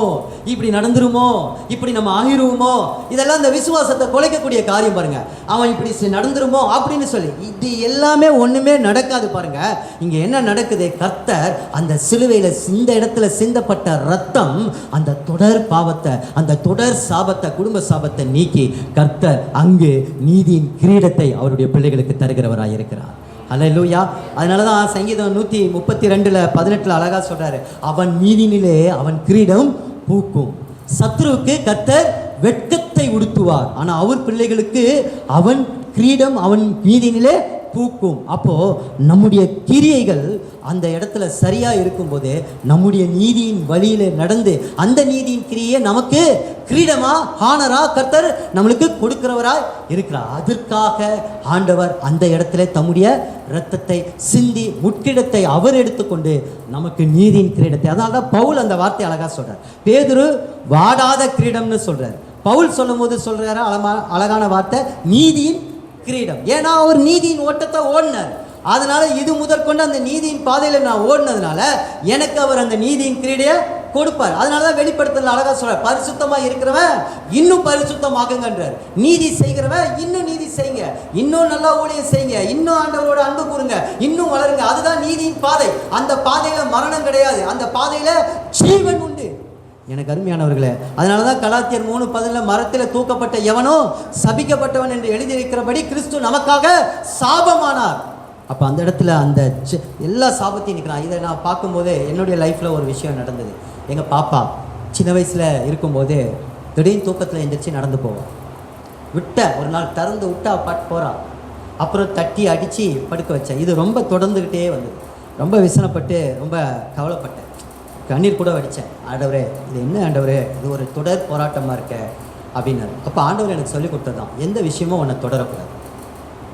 இப்படி நடந்துருமோ, இப்படி நம்ம ஆகிருவோமோ, இதெல்லாம் இந்த விசுவாசத்தை குலைக்கக்கூடிய காரியம். பாருங்க, அவன் இப்படி நடந்துருமோ அப்படின்னு சொல்லி, இது எல்லாமே ஒன்றுமே நடக்காது. பாருங்க, இங்கே என்ன நடக்குது, கர்த்தர் அந்த சிலுவையில் இந்த இடத்துல சிந்தப்பட்ட ரத்தம் அந்த தொடர் பாவத்தை, அந்த தொடர் சாபத்தை, குடும்ப சாபத்தை நீக்கி கர்த்தர் அங்கு நீதியின் கிரீடத்தை அவருடைய பிள்ளைகளுக்கு தருகிறவராக இருக்கிறார். அல்லேலூயா. அதனால தான் சங்கீதம் 132:18 அழகா சொல்றாரு, அவன் நீதினிலே அவன் கிரீடம் பூக்கும். சத்ருவுக்கு கர்த்தர் வெட்கத்தை உடுத்துவார், ஆனால் அவர் பிள்ளைகளுக்கு அவன் கிரீடம், அவன் நீதினிலே பூக்கும். அப்போ நம்முடைய கிரியைகள் அந்த இடத்துல சரியா இருக்கும்போது, நம்முடைய நீதியின் வழியில நடந்து அந்த நீதியின் கிரியை நமக்கு கிரீடமா, ஹானரா கர்த்தர் நம்மளுக்கு கொடுக்கிறவராய் இருக்கிறார். அதற்காக ஆண்டவர் அந்த இடத்துல தம்முடைய இரத்தத்தை சிந்தி முட்கிடத்தை அவர் எடுத்துக்கொண்டு நமக்கு நீதியின் கிரீடத்தை, அதனால தான் பவுல் அந்த வார்த்தை அழகா சொல்றார். பேதுரு வாடாத கிரீடம்னு சொல்றார். பவுல் சொல்லும் போது சொல்றாரு அழகான வார்த்தை, நீதியின் கிரீடம். ஏன்னா அவர் நீதியின் ஓட்டத்தை ஓடினார். அதனால இது முதற்கொண்டு அந்த நீதியின் பாதையில் நான் ஓடினதுனால எனக்கு அவர் அந்த நீதியின் கிரீடையை கொடுப்பார். அதனாலதான் வெளிப்படுத்தல அழகா சொல்றார், பரிசுத்தமா இருக்கிறவன் இன்னும் பரிசுத்தமாகுங்கன்றார். நீதி செய்கிறவன் இன்னும் நீதி செய்யுங்க, இன்னும் நல்லா ஊழியம் செய்யுங்க, இன்னும் ஆண்டவரோட அன்பு கூறுங்க, இன்னும் வளருங்க. அதுதான் நீதியின் பாதை. அந்த பாதையில மரணம் கிடையாது, அந்த பாதையில ஜீவன் உண்டு. எனக்கு அருமையானவர்களே, அதனால தான் கலாத்தியர் 3:10 மரத்தில் தூக்கப்பட்ட எவனோ சபிக்கப்பட்டவன் என்று எழுதியிருக்கிறபடி கிறிஸ்து நமக்காக சாபமானார். அப்போ அந்த இடத்துல அந்த எல்லா சாபத்தையும் நிற்கிறான். இதை நான் பார்க்கும்போது என்னுடைய லைஃப்பில் ஒரு விஷயம் நடந்தது. எங்கள் பாப்பா சின்ன வயசில் இருக்கும்போது திடீர்னு தூக்கத்தில் எழுந்திரிச்சு நடந்து போவோம். ஒரு நாள் திறந்து விட்டா பாட்டு போகிறான். அப்புறம் தட்டி அடித்து படுக்க வச்சேன். இது ரொம்ப தொடர்ந்துக்கிட்டே வந்தது. ரொம்ப விசனப்பட்டு ரொம்ப கவலைப்பட்டேன், கண்ணீர் கூட வடித்தேன். ஆண்டவரே இது என்ன ஆண்டவரே, இது ஒரு தொடர் போராட்டமாக இருக்க அப்படின்னாரு. அப்போ ஆண்டவர் எனக்கு சொல்லிக் கொடுத்ததான், எந்த விஷயமும் உன்னை தொடரக்கூடாது.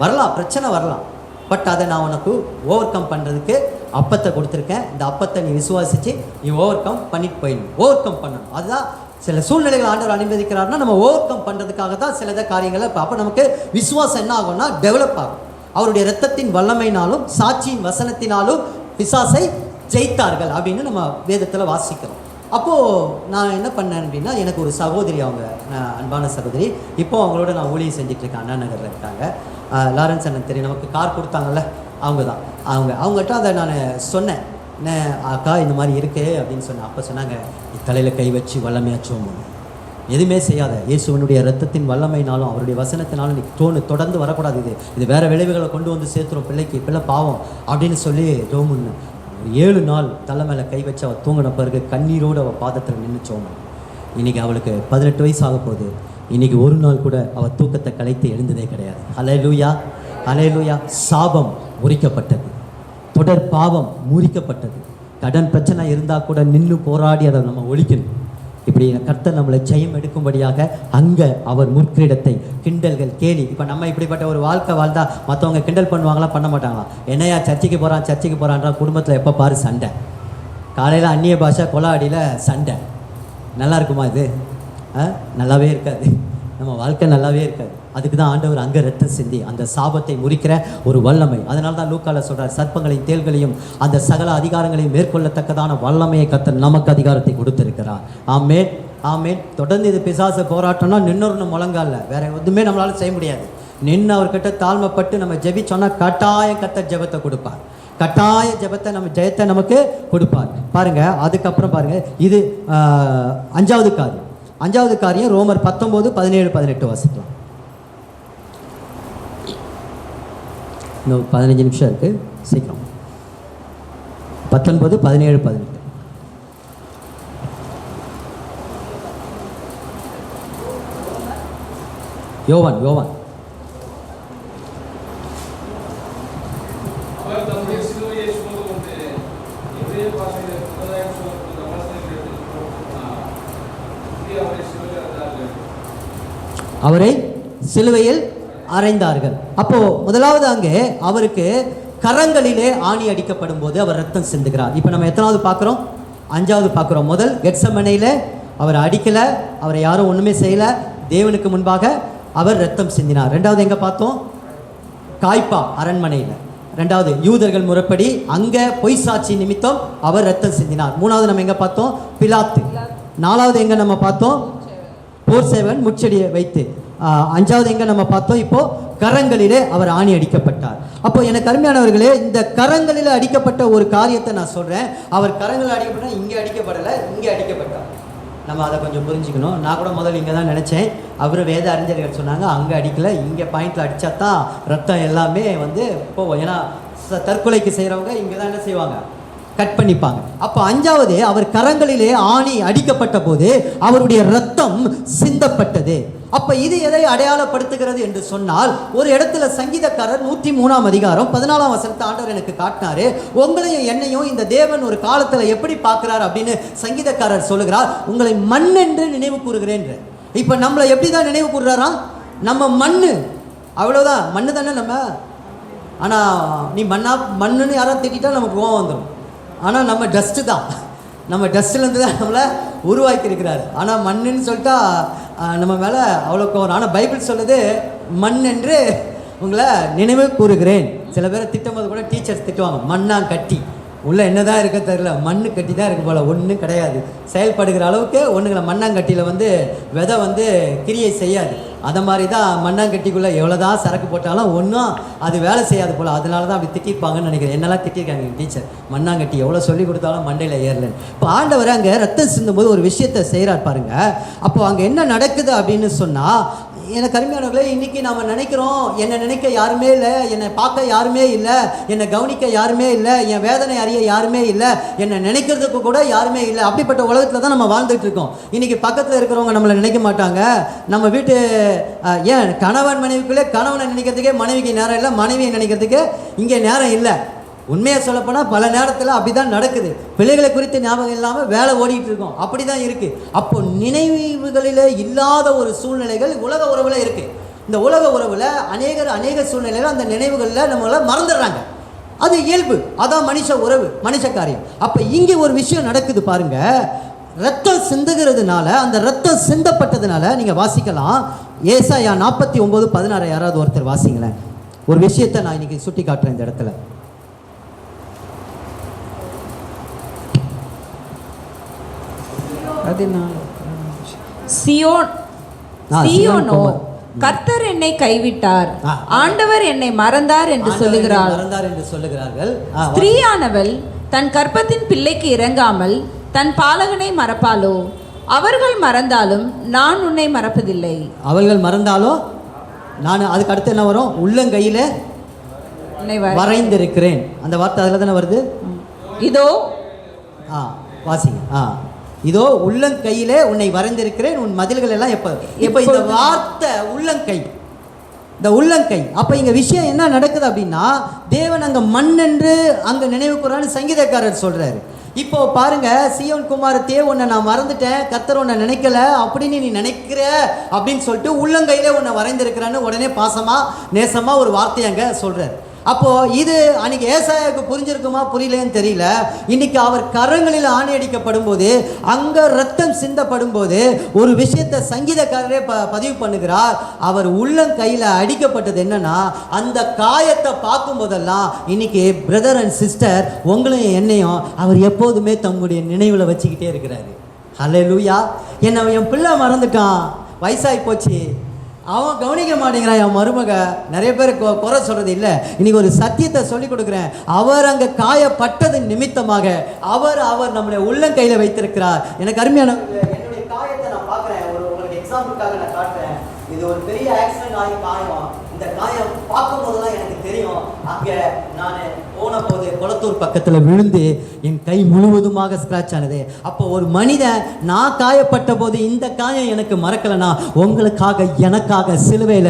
வரலாம், பிரச்சனை வரலாம், பட் அதை நான் உனக்கு ஓவர் கம் பண்ணுறதுக்கு அப்பத்தை கொடுத்துருக்கேன். இந்த அப்பத்தை நீ விசுவாசித்து நீ ஓவர் கம் பண்ணிட்டு போயிடணும். ஓவர் கம் பண்ணணும். அதுதான் சில சூழ்நிலைகள் ஆண்டவர் அனுமதிக்கிறாருன்னா நம்ம ஓவர் கம் பண்ணுறதுக்காக தான் சில காரியங்களை. அப்போ நமக்கு விசுவாசம் என்ன ஆகும்னா டெவலப் ஆகும். அவருடைய இரத்தத்தின் வல்லமையினாலும் சாட்சியின் வசனத்தினாலும் பிசாசை ஜெயித்தார்கள் அப்படின்னு நம்ம வேதத்தில் வாசிக்கிறோம். அப்போது நான் என்ன பண்ணேன் அப்படின்னா, எனக்கு ஒரு சகோதரி, அவங்க அன்பான சகோதரி, இப்போது அவங்களோட நான் ஊழியம் செஞ்சிட்ருக்கேன். அண்ணா நகரில் இருக்காங்க. லாரன்ஸ் அண்ணன் தெரியும், நமக்கு கார் கொடுத்தாங்கல்ல, அவங்க தான். அவங்ககிட்ட அதை நான் சொன்னேன், என்ன அக்கா இந்த மாதிரி இருக்குது அப்படின்னு சொன்னேன். அப்போ சொன்னாங்க, தலையில் கை வச்சு வல்லமையாச்சும் எதுவுமே செய்யாத, இயேசுவனுடைய இரத்தத்தின் வல்லமைனாலும் அவருடைய வசனத்தினாலும் நீ தொடர்ந்து வரக்கூடாது, இது வேறு விளைவுகளை கொண்டு வந்து சேர்த்துரும் பிள்ளை பாவம் அப்படின்னு சொல்லி ஜோமுன்னு 7 நாள் தலை மேலே கை வச்சு அவள் தூங்கின பிறகு கண்ணீரோடு அவள் பாதத்தில் நின்றுச்சோம். இன்றைக்கி அவளுக்கு 18 வயசு ஆக போகுது. இன்றைக்கி ஒரு நாள் கூட அவள் தூக்கத்தை கலைத்து எழுந்ததே கிடையாது. அல்லேலூயா, அல்லேலூயா. சாபம் முறிக்கப்பட்டது, தொடர் பாவம் முறிக்கப்பட்டது. கடன் பிரச்சனை இருந்தால் கூட நின்று போராடி அதை நம்ம ஒழிக்கணும். இப்படி கர்த்தர் நம்மளை ஜெயம் எடுக்கும்படியாக அங்கே அவர் முற்கிரீடத்தை, கிண்டல்கள், கேலி. இப்போ நம்ம இப்படிப்பட்ட ஒரு வாழ்க்கை வாழ்ந்தா மற்றவங்க கிண்டல் பண்ணுவாங்களா, பண்ண மாட்டாங்களா? என்னையா சர்ச்சைக்கு போகிறான்றா குடும்பத்தில் எப்போ பாரு சண்டை. காலையில் அந்நிய பாஷை கொலாடியில் சண்டை. நல்லா இருக்குமா இது? நல்லாவே இருக்காது. நம்ம வாழ்க்கை நல்லாவே இருக்காது. அதுக்கு தான் ஆண்டவர் அங்கே ரத்தம் சிந்தி அந்த சாபத்தை முறிக்கிற ஒரு வல்லமை. அதனால தான் லூக்கால சொல்கிறார், சர்ப்பங்களையும் தேள்களையும் அந்த சகல அதிகாரங்களையும் மேற்கொள்ளத்தக்கதான வல்லமையை கர்த்தர் நமக்கு அதிகாரத்தை கொடுத்திருக்கிறார். ஆமென், ஆமென். தொடர்ந்து இது பிசாசு போராட்டம்னா நின்னொரு முழங்கால வேற எதுவுமே நம்மளால செய்ய முடியாது. நின்று அவர்கிட்ட தாழ்மைப்பட்டு நம்ம ஜெபிச்சோன்னா கட்டாயம் கர்த்தர் ஜெபத்தை கொடுப்பார். கட்டாய ஜெபத்தை நம்ம ஜெயத்தை நமக்கு கொடுப்பார். பாருங்க, அதுக்கப்புறம் பாருங்க, இது 5வது காரியம் ரோமர் 19:17-18 வாசிக்கலாம். இன்னும் 15 நிமிஷம் இருக்கு, சீக்கிரம். 19, 17, 18. யோவான் அவரை சிலுவையில் அறைந்தார்கள். அப்போ முதலாவது அங்கே அவருக்கு கரங்களிலே ஆணி அடிக்கப்படும் போது அவர் ரத்தம் சிந்துகிறார். இப்போ நம்ம எத்தனாவது பார்க்குறோம்? 5வது பார்க்குறோம். முதல் கெத்செமனேயிலே அவர் அடிக்கல, அவரை யாரும் ஒன்றுமே செய்யல, தேவனுக்கு முன்பாக அவர் ரத்தம் சிந்தினார். 2வது எங்கே பார்த்தோம்? காய்பா அரண்மனையில். 2வது யூதர்கள் முறைப்படி அங்கே பொய் சாட்சி நிமித்தம் அவர் ரத்தம் சிந்தினார். 3வது நம்ம எங்கே பார்த்தோம்? பிலாத்து. 4வது எங்கே நம்ம பார்த்தோம்? போர் சேவன் முச்செடியை வைத்து. 5வது எங்கே நம்ம பார்த்தோம்? இப்போ கரங்களிலே அவர் ஆணி அடிக்கப்பட்டார். அப்போ எனக்கு அருமையானவர்களே, இந்த கரங்களில் அடிக்கப்பட்ட ஒரு காரியத்தை நான் சொல்கிறேன். அவர் கரங்களில் அடிக்கப்பட்ட, இங்கே அடிக்கப்படலை, இங்கே அடிக்கப்பட்டார். நம்ம அதை கொஞ்சம் புரிஞ்சுக்கணும். நான் கூட முதல்ல இங்கே தான் நினச்சேன். அவர் வேத அறிஞர்கள் சொன்னாங்க அங்கே அடிக்கலை, இங்கே பாயிண்டில் அடித்தா தான் ரத்தம் எல்லாமே போவோம். ஏன்னா தற்கொலைக்கு செய்கிறவங்க இங்கே தான் என்ன செய்வாங்க, கட் பண்ணிப்பாங்க. அப்போ 5வது அவர் கரங்களிலே ஆணி அடிக்கப்பட்ட போது அவருடைய ரத்தம் சிந்தப்பட்டது. அப்போ இது எதை அடையாளப்படுத்துகிறது என்று சொன்னால், ஒரு இடத்துல சங்கீதக்காரர் 103ஆம் அதிகாரம் 14ஆம் வசனத்தை ஆண்டவர் எனக்கு காட்டினாரு. உங்களையும் என்னையும் இந்த தேவன் ஒரு காலத்தில் எப்படி பார்க்குறார் அப்படின்னு சங்கீதக்காரர் சொல்லுகிறார். உங்களை மண் என்று நினைவு கூறுகிறேன். இப்போ நம்மளை எப்படி தான் நினைவு கூறுறாரா? நம்ம மண்ணு, அவ்வளோதான், மண்ணு தானே நம்ம. ஆனால் நீ மண்ணுன்னு யாராவது திட்டா நமக்கு கோவம் வந்துடும். ஆனால் நம்ம டஸ்ட்டு தான், நம்ம டஸ்ட்லேருந்து தான் நம்மளை உருவாக்கியிருக்கிறாரு. ஆனால் மண்ணுன்னு சொல்லிட்டா நம்ம மேலே அவ்வளோ கோவம். ஆனால் பைபிள் சொல்லுது மண் என்று உங்களை நினைவு கூறுகிறேன். சில பேரை திட்டும் போது கூட டீச்சர்ஸ் திட்டுவாங்க, மண்ணா கட்டி உள்ள என்னதான் இருக்க தெரியல, மண்ணு கட்டி தான் இருக்கு போல, ஒன்றும் கிடையாது. செயல்படுகிற அளவுக்கு ஒன்றுங்கள மண்ணாங்கட்டியில் வந்து விதை வந்து கிரியை செய்யாது. அதை மாதிரி தான் மண்ணாங்கட்டிக்குள்ளே எவ்வளோதான் சரக்கு போட்டாலும் ஒன்றும் அது வேலை செய்யாது போல். அதனால தான் அப்படி திட்டிருப்பாங்கன்னு நினைக்கிறேன். என்னெல்லாம் திட்டிருக்காங்க எங்கள் டீச்சர், மண்ணாங்கட்டி எவ்வளோ சொல்லி கொடுத்தாலும் மண்டையில் ஏறலன்னு. இப்போ ஆண்டவர் அங்கே ரத்தம் சிந்தும்போது ஒரு விஷயத்தை செய்கிறார் பாருங்க. அப்போ அங்கே என்ன நடக்குது அப்படின்னு சொன்னால், எனக்கு அருமையானவர்களே, இன்றைக்கி நாம் நினைக்கிறோம் என்னை நினைக்க யாருமே இல்லை, என்னை பார்க்க யாருமே இல்லை, என்னை கவனிக்க யாருமே இல்லை, என் வேதனை அறிய யாருமே இல்லை, என்னை நினைக்கிறதுக்கு கூட யாருமே இல்லை. அப்படிப்பட்ட உலகத்தில் தான் நம்ம வாழ்ந்துட்டு இருக்கோம். இன்றைக்கி பக்கத்தில் இருக்கிறவங்க நம்மளை நினைக்க மாட்டாங்க. நம்ம வீட்டு ஏன் கணவன் மனைவிக்குள்ளே கணவனை நினைக்கிறதுக்கே மனைவிக்கு நேரம் இல்லை, மனைவியை நினைக்கிறதுக்கு இங்கே நேரம் இல்லை. உண்மையை சொல்லப்போனால் பல நேரத்தில் அப்படி தான் நடக்குது. பிள்ளைகளை குறித்து ஞாபகம் இல்லாமல் வேலை ஓடிட்டு இருக்கோம். அப்படி தான் இருக்குது. அப்போ நினைவுகளில் இல்லாத ஒரு சூழ்நிலைகள் உலக உறவில் இருக்குது. இந்த உலக உறவில் அநேக சூழ்நிலையில் அந்த நினைவுகளில் நம்மளை மறந்துடுறாங்க. அது இயல்பு, அதான் மனுஷ உறவு, மனுஷ காரியம். அப்போ இங்கே ஒரு விஷயம் நடக்குது பாருங்க. ரத்தம் சிந்துகிறதுனால, அந்த ரத்தம் சிந்தப்பட்டதுனால நீங்கள் வாசிக்கலாம். ஏசாயா 49:16 யாராவது ஒருத்தர் வாசிங்களேன். ஒரு விஷயத்தை நான் இன்னைக்கு சுட்டி காட்டுறேன் இந்த இடத்துல. சீயோனோ, கர்த்தர் என்னை கைவிட்டார், ஆண்டவர் என்னை மறந்தார் என்று சொல்லுகிறார்கள். ஸ்திரீயானவள் தன் கர்ப்பத்தின் பிள்ளைக்கு இறங்காமல் தன் பாலகனை மறப்பாளோ? அவர்கள் மறந்தாலும் நான் உன்னை மறப்பதில்லை. அவர்கள் மறந்தாலும் நான், அதுக்கு அடுத்து என்ன வரும்? உள்ளங்கையில வரைந்திருக்கிறேன். அந்த வார்த்தை அதில் தானே வருது. இதோ வாசிங்க. இதோ உள்ளங்கையிலே உன்னை வரைந்திருக்கிறேன், உன் மதில்கள் எல்லாம் எப்போ இந்த வார்த்தை உள்ளங்கை, இந்த உள்ளங்கை. அப்போ இங்கே விஷயம் என்ன நடக்குது அப்படின்னா, தேவன் அங்கே மண் என்று அங்கே நினைவு கூறான்னு சங்கீதக்காரர் சொல்கிறாரு. இப்போ பாருங்க, சீயோன் குமாரத்தையே உன்னை நான் மறந்துட்டேன், கர்த்தர் உன்னை நினைக்கல அப்படின்னு நீ நினைக்கிற அப்படின்னு சொல்லிட்டு உள்ளங்கையிலே உன்னை வரைந்திருக்கிறான்னு உடனே பாசமாக நேசமாக ஒரு வார்த்தையை அங்கே சொல்கிறார். அப்போது இது அன்றைக்கி ஏசாயாவுக்கு புரிஞ்சிருக்குமா புரியலன்னு தெரியல. இன்றைக்கி அவர் கரங்களில் ஆணி அடிக்கப்படும் போது, அங்கே ரத்தம் சிந்தப்படும் போது ஒரு விஷயத்தை சங்கீதக்காரரே பதிவு பண்ணுகிறார். அவர் உள்ளங்கையில் அடிக்கப்பட்டது என்னன்னா, அந்த காயத்தை பார்க்கும் போதெல்லாம் இன்றைக்கி பிரதர் அண்ட் சிஸ்டர் உங்களையும் என்னையும் அவர் எப்போதுமே தம்முடைய நினைவில் வச்சுக்கிட்டே இருக்கிறாரு. ஹல்லேலூயா. என்னை என் பிள்ளை மறந்துட்டான், வயசாகி போச்சு, அவன் கவனிக்க மாட்டேங்கிறான், என் மருமக. நிறைய பேர் குறை சொல்கிறது இல்லை. இன்றைக்கி ஒரு சத்தியத்தை சொல்லிக் கொடுக்குறேன். அவர் அங்கே காயப்பட்டது நிமித்தமாக அவர் நம்முடைய உள்ளங்கையில் வைத்திருக்கிறார். எனக்கு அருமையான என்னுடைய காயத்தை நான் பார்க்குறேன். உங்களுக்கு எக்ஸாம்பிளுக்காக நான் காட்டுறேன். இது ஒரு பெரிய ஆக்சிடென்ட் ஆகி காயம். இந்த காயம் பார்க்கும் போதெல்லாம் எனக்கு தெரியும், அங்கே நான் போன போது கொளத்தூர் பக்கத்தில் விழுந்து என் கை முழுவதுமாக ஸ்க்ராட்ச் ஆனது. அப்போ ஒரு மனிதன், நான் காயப்பட்ட போது இந்த காயம் எனக்கு மறக்கலைன்னா, உங்களுக்காக எனக்காக சிலுவையில்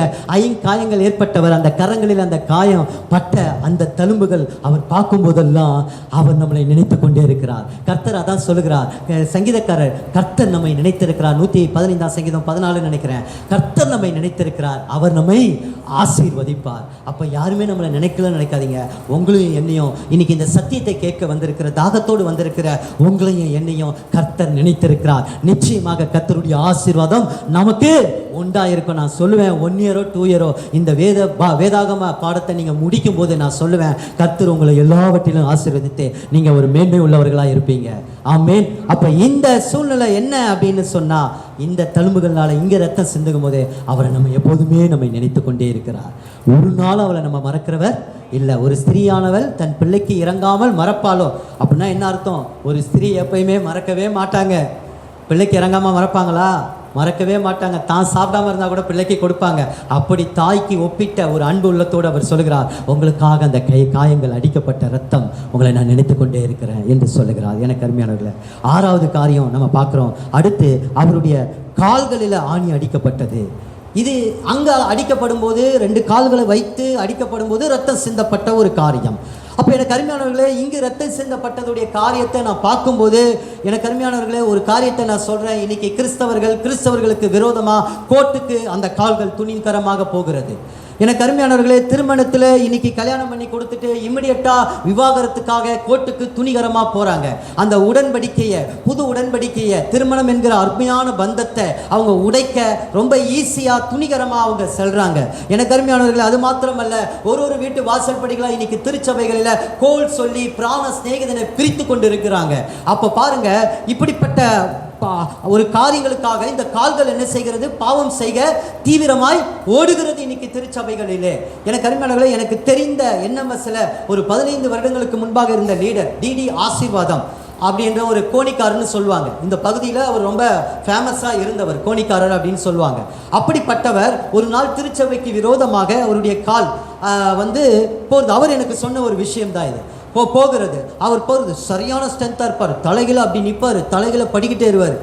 காயங்கள் ஏற்பட்டவர், அந்த கரங்களில் அந்த காயம் பட்ட அந்த தழும்புகள் அவர் பார்க்கும் போதெல்லாம் அவர் நம்மளை நினைத்து கொண்டே இருக்கிறார். கர்த்தர் அதான் சொல்லுகிறார், சங்கீதக்காரர், கர்த்தர் நம்மை நினைத்திருக்கிறார். 115 சங்கீதம் 14 நினைக்கிறேன். கர்த்தர் நம்மை நினைத்திருக்கிறார், அவர் நம்மை ஆசீர்வதிப்பார். அப்போ யாருமே நம்மளை நினைக்கலன்னு நினைக்காதீங்க. உங்களையும் என்னையும் இன்னைக்கு இந்த சத்தியத்தை கேட்க வந்திருக்கிற, தாகத்தோடு வந்திருக்கிற உங்களையும் என்னையும் கர்த்தர் நினைத்திருக்கிறார். நிச்சயமாக கர்த்தருடைய ஆசீர்வாதம் நமக்கு உண்டாயிருக்கும். நான் சொல்லுவேன், 1 இயரோ 2 இயரோ இந்த வேதாகம பாடத்தை நீங்கள் முடிக்கும் போது நான் சொல்லுவேன், கர்த்தர் உங்களை எல்லாவற்றிலும் ஆசீர்வதித்து நீங்கள் ஒரு மேன்மை உள்ளவர்களாக இருப்பீங்க. ஆமேன். அப்போ இந்த சூழ்நிலை என்ன அப்படின்னு சொன்னால், இந்த தழும்புகளால் இங்கே ரத்தம் சிந்துகும் போது அவரை நம்ம எப்போதுமே நம்மை நினைத்து கொண்டே இருக்கிறார். ஒரு நாள் அவளை நம்ம மறக்கிறவர் இல்லை. ஒரு ஸ்திரீயானவள் தன் பிள்ளைக்கு இறங்காமல் மறப்பாளோ அப்படின்னா என்ன அர்த்தம்? ஒரு ஸ்திரீ எப்பயுமே மறக்கவே மாட்டாங்க. பிள்ளைக்கு இறங்காமல் மறப்பாங்களா? மறக்கவே மாட்டாங்க. தான் சாப்பிடாமல் இருந்தால் கூட பிள்ளைக்கு கொடுப்பாங்க. அப்படி தாய்க்கு ஒப்பிட்ட ஒரு அன்பு உள்ளத்தோடு அவர் சொல்லுகிறார், உங்களுக்காக அந்த காயங்கள் அடிக்கப்பட்ட ரத்தம் உங்களை நான் நினைத்து கொண்டே இருக்கிறேன் என்று சொல்லுகிறார். எனக்கு அருமையானவர்களே, 6வது காரியம் நம்ம பார்க்குறோம். அடுத்து அவருடைய கால்களில் ஆணி அடிக்கப்பட்டது. இது அங்கே அடிக்கப்படும் போது 2 கால்களை வைத்து அடிக்கப்படும் போது ரத்தம் சிந்தப்பட்ட ஒரு காரியம். அப்போ எனக்கு அருமையானவர்களே, இங்கு ரத்தம் சிந்தப்பட்டதுடைய காரியத்தை நான் பார்க்கும்போது எனக்கு அருமையானவர்களே, ஒரு காரியத்தை நான் சொல்கிறேன். இன்றைக்கி கிறிஸ்தவர்களுக்கு விரோதமாக கோர்ட்டுக்கு அந்த கால்கள் துணிகரமாக போகிறது. எனக்கு அருமையானவர்களே, திருமணத்தில் இன்னைக்கு கல்யாணம் பண்ணி கொடுத்துட்டு இம்மிடியட்டாக விவாகரத்துக்காக கோர்ட்டுக்கு துணிகரமாக போகிறாங்க. அந்த உடன்படிக்கையை, புது உடன்படிக்கையை, திருமணம் என்கிற அருமையான பந்தத்தை அவங்க உடைக்க ரொம்ப ஈஸியாக துணிகரமாக அவங்க செல்கிறாங்க. எனக்கு அருமையானவர்களே, அது மாத்திரமல்ல, ஒரு வீட்டு வாசல் படிகளாக இன்னைக்கு திருச்சபைகளில் அடிப்படையில் கோல் சொல்லி பிராண சிநேகிதனை பிரித்து கொண்டு இருக்கிறாங்க. அப்போ பாருங்க, இப்படிப்பட்ட ஒரு காரியங்களுக்காக இந்த கால்கள் என்ன செய்கிறது? பாவம் செய்க தீவிரமாய் ஓடுகிறது இன்னைக்கு திருச்சபைகளிலே. எனக்கு அருமையானவர்களே, எனக்கு தெரிந்த NMSல ஒரு 15 வருடங்களுக்கு முன்பாக இருந்த லீடர் டிடி ஆசீர்வாதம் அப்படின்ற ஒரு கோணிக்காரர்னு சொல்லுவாங்க. இந்த பகுதியில் அவர் ரொம்ப ஃபேமஸாக இருந்தவர், கோணிக்காரர் அப்படின்னு சொல்லுவாங்க. அப்படிப்பட்டவர் ஒரு நாள் திருச்சபைக்கு விரோதமாக அவருடைய கால் போகிறது. அவர் எனக்கு சொன்ன ஒரு விஷயம் தான் இது. போகிறது, அவர் போகிறது சரியான ஸ்ட்ரென்த்தாக இருப்பார், தலைகளை அப்படி நிற்பார், தலைகளை படிக்கிட்டே இருவார்.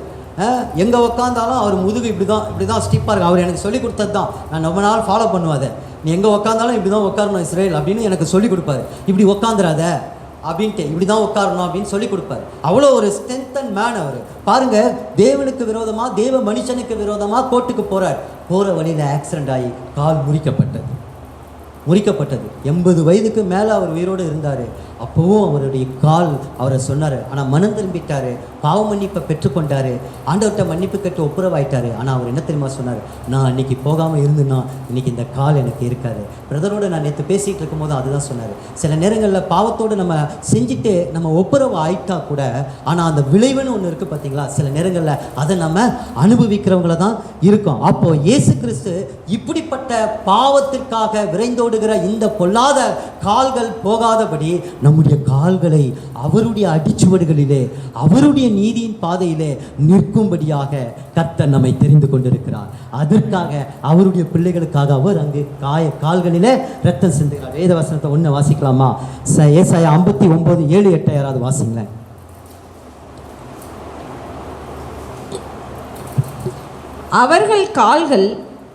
எங்கே உக்காந்தாலும் அவர் முதுகு இப்படி தான் ஸ்டிப்பாக இருக்கும். அவர் எனக்கு சொல்லிக் கொடுத்தது தான், நான் ரொம்ப நாள் ஃபாலோ பண்ணுவாத. நீ எங்கே உக்காந்தாலும் இப்படி தான் உட்காரணும் இஸ்ரேல் அப்படின்னு எனக்கு சொல்லிக் கொடுப்பாரு. இப்படி உக்காந்துராத அப்படின்ட்டு, இப்படி தான் உட்காரணும் அப்படின்னு சொல்லி கொடுப்பாரு. அவ்வளோ ஒரு ஸ்ட்ரென்தன் மேன் அவர். பாருங்க, தேவனுக்கு விரோதமாக, தேவ மனுஷனுக்கு விரோதமாக கோர்ட்டுக்கு போகிற வழியில் ஆக்சிடென்ட் ஆகி கால் முறிக்கப்பட்டது. 80 வயதுக்கு மேலே அவர் உயிரோடு இருந்தார். அப்போவும் அவருடைய கால் அவரை சொன்னார். ஆனால் மனம் திரும்பிட்டார், பாவ மன்னிப்பை பெற்றுக்கொண்டார், ஆண்டவர்கிட்ட மன்னிப்பு கேட்டு ஒப்புரவாயிட்டார். ஆனால் அவர் என்ன தெரியுமா சொன்னார்? நான் அன்றைக்கி போகாமல் இருந்துன்னா இன்றைக்கி இந்த கால் எனக்கு இருக்காது. பிரதரோடு நான் நேற்று பேசிகிட்டு இருக்கும்போது அதுதான் சொன்னார். சில நேரங்களில் பாவத்தோடு நம்ம செஞ்சுட்டு நம்ம ஒப்புரவு ஆயிட்டா கூட, ஆனால் அந்த விளைவுன்னு ஒன்று இருக்குது பார்த்தீங்களா, சில நேரங்களில் அதை நம்ம அனுபவிக்கிறவங்கள தான் இருக்கும். அப்போது இயேசு கிறிஸ்து இப்படிப்பட்ட பாவத்திற்காக விரைந்தோடுகிற இந்த பொல்லாத கால்கள் போகாதபடி நம்முடைய கால்களை அவருடைய அடிச்சுவடுகளிலே, அவருடைய நீதியின் பாதையிலே நிற்கும்படியாக கர்த்தர் நம்மை தெரிந்து கொண்டிருக்கிறார். அதற்காக அவருடைய பிள்ளைகளுக்காக அவர் அங்கு கால்களிலே ரத்தம் சிந்துகிறார். வேத வசனத்தை ஒன்று வாசிக்கலாமா? ஏசாயா 59, 7, 8 யாராவது வாசிங்களேன். அவர்கள் கால்கள்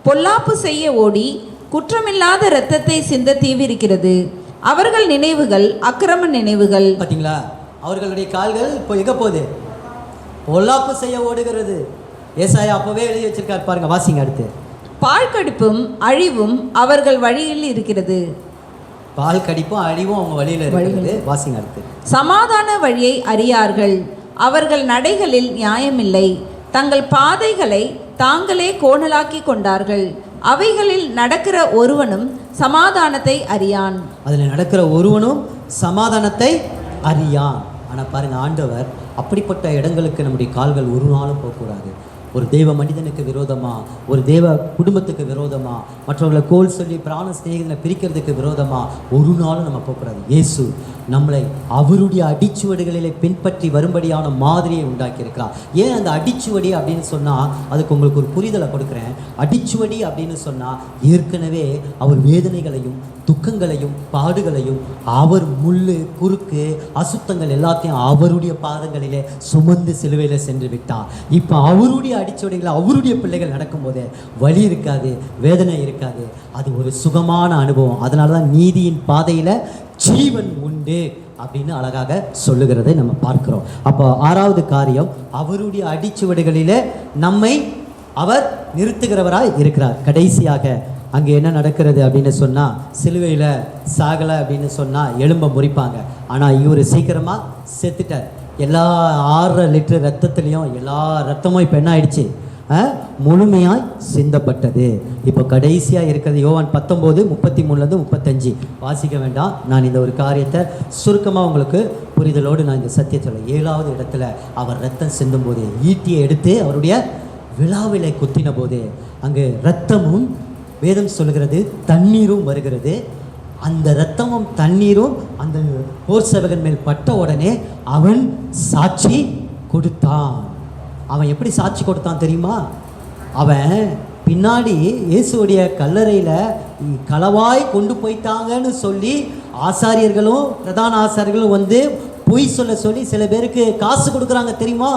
பொல்லாப்பு செய்ய ஓடி குற்றமில்லாத இரத்தத்தை சிந்த தீவிரிக்கிறது. அவர்கள் நினைவுகள் அக்கிரம நினைவுகள். பார்த்தீங்களா, அவர்களுடைய கால்கள் இப்போ எங்கே போகுது? பொல்லாப்பு செய்ய ஓடுகிறது. ஏசாயா அப்பவே எழுதி வச்சிருக்காரு பாருங்க, வாசிங்க அடுத்து. பால் கடிப்பும் அழிவும் அவர்கள் வழியில் இருக்கிறது. பால் கடிப்பும் அழிவும் அவங்க வழியில் இருக்கிறது. வாசிங்க அடுத்து. சமாதான வழியை அறியார்கள், அவர்கள் நடைகளில் நியாயமில்லை, தங்கள் பாதைகளை தாங்களே கோணலாக்கி கொண்டார்கள். அவைகளில் நடக்கிற ஒருவனும் சமாதானத்தை அறியான். அதில் நடக்கிற ஒருவனும் சமாதானத்தை அறியான். ஆனால் பாருங்க, ஆண்டவர் அப்படிப்பட்ட இடங்களுக்கு நம்முடைய கால்கள் ஒரு நாளும் போகக்கூடாது. ஒரு தேவ மனிதனுக்கு விரோதமாக, ஒரு தேவ குடும்பத்துக்கு விரோதமாக, மற்றவர்களை கோல் சொல்லி பிராண சிநேகிதனை பிரிக்கிறதுக்கு விரோதமாக ஒரு நாளும் நம்ம போகக்கூடாது. இயேசு நம்மளை அவருடைய அடிச்சுவடுகளிலே பின்பற்றி வரும்படியான மாதிரியை உண்டாக்கியிருக்கிறார். ஏன் அந்த அடிச்சுவடி அப்படின்னு சொன்னால், அதுக்கு உங்களுக்கு ஒரு புரிதலை கொடுக்குறேன். அடிச்சுவடி அப்படின்னு சொன்னால், ஏற்கனவே அவர் வேதனைகளையும் துக்கங்களையும் பாடுகளையும், அவர் முள்ளு குறுக்கு அசுத்தங்கள் எல்லாத்தையும் அவருடைய பாதங்களிலே சுமந்து சிலுவையில் சென்று விட்டார். இப்போ அவருடைய அடிச்சுவடிகளை அவருடைய பிள்ளைகள் நடக்கும்போதே வலி இருக்காது, வேதனை இருக்காது. அது ஒரு சுகமான அனுபவம். அதனால தான் நீதியின் பாதையில் ஜீவன் உண்டு அப்படின்னு அழகாக சொல்லுகிறதை நம்ம பார்க்கிறோம். அப்போ 6வது காரியம், அவருடைய அடிச்சுவடுகளிலே நம்மை அவர் நிறுத்துகிறவராய் இருக்கிறார். கடைசியாக அங்கே என்ன நடக்கிறது அப்படின்னு சொன்னால், சிலுவையில் சாகலை அப்படின்னு சொன்னால் எலும்பை முறிப்பாங்க. ஆனால் இவர் சீக்கிரமாக செத்துட்டார். எல்லா 6 லிட்டர் ரத்தத்துலேயும் எல்லா ரத்தமும் இப்போ என்ன ஆயிடுச்சு? முழுமையாய் சிந்தப்பட்டது. இப்போ கடைசியாக இருக்கிறது யோவான் 19, 33 35. வாசிக்க வேண்டாம், நான் இந்த ஒரு காரியத்தை சுருக்கமாக உங்களுக்கு புரிதலோடு நான் இந்த சத்தியத்தை சொல்ல. 7வது இடத்துல அவர் ரத்தம் சிந்தும் போது, ஈட்டியை எடுத்து அவருடைய விழாவிலை குத்தின போது அங்கு ரத்தமும், வேதம் சொல்லுகிறது தண்ணீரும் வருகிறது. அந்த இரத்தமும் தண்ணீரும் அந்த போர் சேவகன் மேல் பட்ட உடனே அவன் சாட்சி கொடுத்தான். அவன் எப்படி சாட்சி கொடுத்தான் தெரியுமா? அவன் பின்னாடி இயேசுடைய கல்லறையில் களவாய் கொண்டு போயிட்டாங்கன்னு சொல்லி ஆசாரியர்களும் பிரதான ஆசாரியர்களும் பொய் சொல்லி சில பேருக்கு காசு கொடுக்குறாங்க தெரியுமா?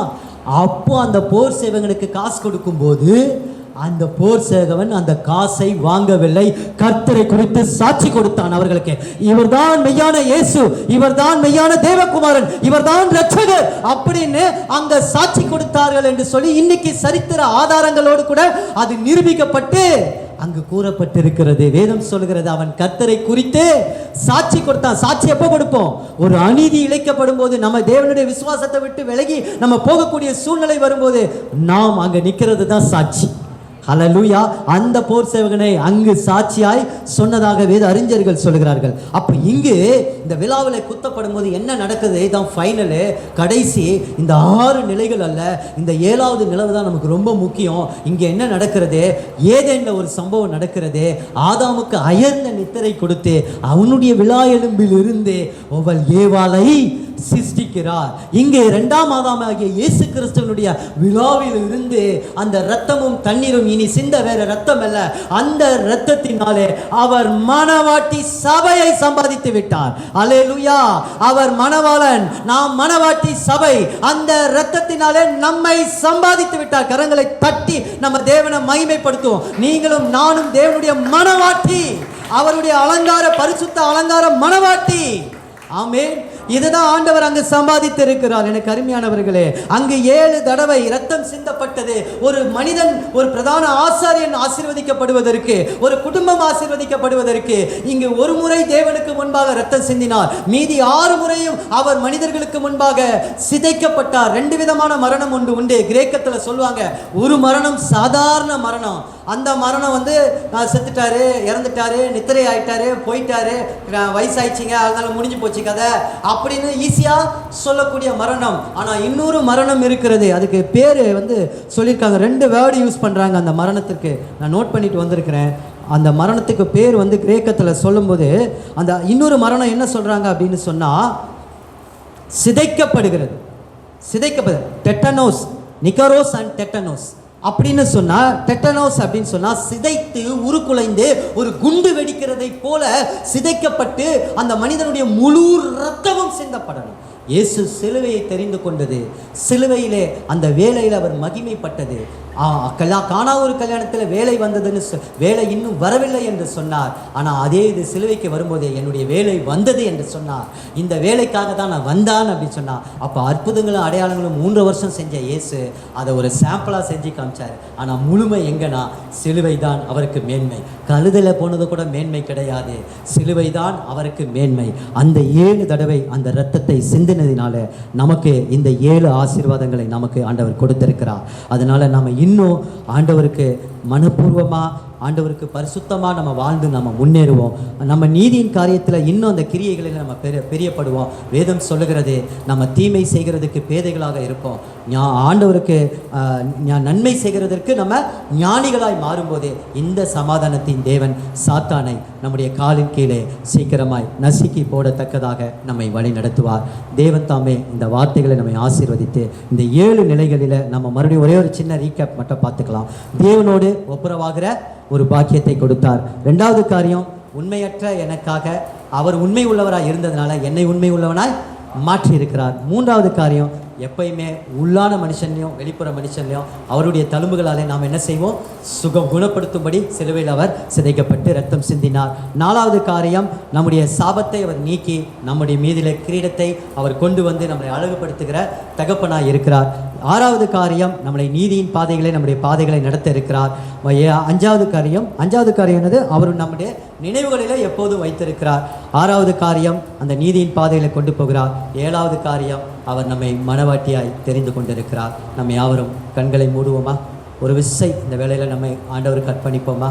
அப்போ அந்த போர் சேவகனுக்கு காசு கொடுக்கும்போது அந்த போர் சேவகன் அந்த காசை வாங்கவில்லை, கர்த்தரை குறித்து சாட்சி கொடுத்தான் அவர்களுக்கு. இவர்தான் மெய்யான இயேசு, இவர்தான் மெய்யான தேவகுமாரன், இவர்தான் இரட்சகர் அப்படின்னு அங்க சாட்சி கொடுத்தார்கள் என்று சொல்லி இன்னைக்கு சரித்திர ஆதாரங்களோடு கூட அது நிரூபிக்கப்பட்டு அங்கு கூறப்பட்டிருக்கிறது. வேதம் சொல்கிறது, அவன் கர்த்தரை குறித்து சாட்சி கொடுத்தான். சாட்சி எப்போ கொடுப்போம்? ஒரு அநீதி இழைக்கப்படும் போது, நம்ம தேவனுடைய விசுவாசத்தை விட்டு விலகி நம்ம போகக்கூடிய சூழ்நிலை வரும்போது நாம் அங்க நிற்கிறது தான் சாட்சி. ஹல்லேலூயா. அந்த போர் சேவகனை அங்கு சாட்சியாய் சொன்னதாக வேத அறிஞர்கள் சொல்கிறார்கள். அப்போ இங்கு இந்த விழாவில் குத்தப்படும் போது என்ன நடக்குது? இதான் ஃபைனலு, கடைசி. இந்த 6 நிலைகள் அல்ல, இந்த 7வது நிலை தான் நமக்கு ரொம்ப முக்கியம். இங்கே என்ன நடக்கிறது? ஏதேன்ல ஒரு சம்பவம் நடக்கிறது. ஆதாமுக்கு அயர்ந்த நித்திரை கொடுத்து அவனுடைய விழா எலும்பில் இருந்து அவள் ஏவாளை சிருஷ்டிக்கிறார். இங்கே 2ஆம் ஆதாமாகிய இயேசு கிறிஸ்துவனுடைய விழாவில் இருந்து அந்த இரத்தமும் தண்ணீரும் இனி சிந்த வேற இரத்தம் அல்ல, அந்த இரத்தத்தினாலே அவர் மணவாட்டி சபையை சம்பாதித்து விட்டார். அல்லேலூயா. அவர் மணவாளன், நாம் மணவாட்டி சபை. அந்த இரத்தத்தினாலே நம்மை சம்பாதித்து விட்டார். கரங்களை தட்டி நம்ம தேவனை மகிமைப்படுத்துவோம். நீங்களும் நானும் தேவனுடைய மணவாட்டி, அவருடைய அலங்கார பரிசுத்த அலங்கார மணவாட்டி. ஆமென். இதுதான் ஆண்டவர் அங்கு சம்பாதித்து இருக்கிறார். எனக்கு அருமையானவர்களே, அங்கு 7 தடவை இரத்தம் சிந்தப்பட்டது. ஒரு மனிதன், ஒரு பிரதான ஆசாரியன் ஆசீர்வதிக்கப்படுவதற்கு, ஒரு குடும்பம் ஆசீர்வதிக்கப்படுவதற்கு இங்கு ஒரு முறை தேவனுக்கு முன்பாக இரத்தம் சிந்தினார். மீதி 6 முறையும் அவர் மனிதர்களுக்கு முன்பாக சிதைக்கப்பட்டார். 2 விதமான மரணம் உண்டு. கிரேக்கத்தில் சொல்லுவாங்க, ஒரு மரணம் சாதாரண மரணம். அந்த மரணம் செத்துட்டாரு, இறந்துட்டாரு, நித்திரை ஆயிட்டாரு, போயிட்டாரு, வயசாயிச்சிங்க, அதனால முடிஞ்சு போச்சு கதை அப்படின்னு ஈஸியா சொல்லக்கூடிய மரணம். ஆனா இன்னொரு மரணம் இருக்கிறது. அதுக்கு பேரு சொல்லியிருக்காங்க, 2 வேர்டு யூஸ் பண்றாங்க அந்த மரணத்திற்கு. நான் நோட் பண்ணிட்டு வந்திருக்கிறேன். அந்த மரணத்துக்கு பேர் கிரேக்கத்தில் சொல்லும்போது அந்த இன்னொரு மரணம் என்ன சொல்றாங்க அப்படின்னு சொன்னா, சிதைக்கப்படுகிறது. டெட்டனோஸ், நிக்கரோஸ் அண்ட் டெட்டனோஸ் அப்படின்னு சொன்னா, டெட்டனோஸ் அப்படின்னு சொன்னா சிதைத்து உருக்குலைந்து ஒரு குண்டு வெடிக்கிறதை போல சிதைக்கப்பட்டு அந்த மனிதனுடைய முழு இரத்தமும் சிந்தப்படணும். இயேசு சிலுவையை தெரிந்து கொண்டது, சிலுவையிலே அந்த வேலையில் அவர் மகிமைப்பட்டது. கானா ஒரு கல்யாணத்தில் வேலை வந்ததுன்னு வேலை இன்னும் வரவில்லை என்று சொன்னார். ஆனால் அதே இது சிலுவைக்கு வரும்போதே என்னுடைய வேலை வந்தது என்று சொன்னார். இந்த வேலைக்காக தான் நான் வந்தான் அப்படின்னு சொன்னார். அப்போ அற்புதங்களும் அடையாளங்களும் 3 வருஷம் செஞ்ச இயேசு அதை ஒரு சாம்பிளாக செஞ்சு காமிச்சார். ஆனால் முழுமை எங்கன்னா சிலுவை தான் அவருக்கு மேன்மை. கழுதில் போனது கூட மேன்மை கிடையாது, சிலுவை தான் அவருக்கு மேன்மை. அந்த 7 தடவை அந்த இரத்தத்தை சிந்தினதினால நமக்கு இந்த 7 ஆசீர்வாதங்களை நமக்கு ஆண்டவர் கொடுத்திருக்கிறார். அதனால நம்ம இன்னும் ஆண்டவருக்கு மனப்பூர்வமாக, ஆண்டவருக்கு பரிசுத்தமாக நம்ம வாழ்ந்து நம்ம முன்னேறுவோம். நம்ம நீதியின் காரியத்தில் இன்னும் அந்த கிரியைகளில் நம்ம பெரியப்படுவோம். வேதம் சொல்லுகிறது, நம்ம தீமை செய்கிறதுக்கு பேதைகளாக இருப்போம், ஆண்டவருக்கு நன்மை செய்கிறதற்கு நம்ம ஞானிகளாய் மாறும்போதே இந்த சமாதானத்தின் தேவன் சாத்தானை நம்முடைய காலின் கீழே சீக்கிரமாய் நசுக்கி போடத்தக்கதாக நம்மை வழி நடத்துவார். தேவன் தாமே இந்த வார்த்தைகளை நம்மை ஆசீர்வதித்து இந்த 7 நிலைகளில் நம்ம மறுபடியும் ஒரே ஒரு சின்ன ரீகேப் மட்டும் பார்த்துக்கலாம். தேவனோடு ஒப்புரவாகிற ஒரு பாக்கியத்தை கொடுத்தார். 2வது காரியம், உண்மையற்ற எனக்காக அவர் உண்மை உள்ளவராய் இருந்ததுனால என்னை உண்மை உள்ளவனாய் மாற்றி இருக்கிறார். 3வது காரியம், எப்பயுமே உள்ளான மனுஷன்லையும் வெளிப்புற மனுஷன்லையும் அவருடைய தழும்புகளாலே நாம் என்ன செய்வோம்? குணப்படுத்தும்படி சிலுவையில் அவர் சிதைக்கப்பட்டு இரத்தம் சிந்தினார். 4வது காரியம், நம்முடைய சாபத்தை அவர் நீக்கி நம்முடைய மீதிலே கிரீடத்தை அவர் கொண்டு வந்து நம்மளை அழகுபடுத்துகிற தகப்பனாய் இருக்கிறார். 6வது காரியம், நம்மளை நீதியின் பாதைகளை, நம்முடைய பாதைகளை நடத்த இருக்கிறார். 5வது காரியம் என்னது? அவர் நம்முடைய நினைவுகளிலே எப்போதும் வைத்திருக்கிறார். 6வது காரியம், அந்த நீதியின் பாதைகளை கொண்டு போகிறார். 7வது காரியம், அவர் நம்மை மனவாட்டியாய் தெரிந்து கொண்டிருக்கிறார். நம்ம யாவரும் கண்களை மூடுவோமா? ஒரு விசை இந்த வேளையில் நம்மை ஆண்டவருக்கு அர்ப்பணிப்போமா?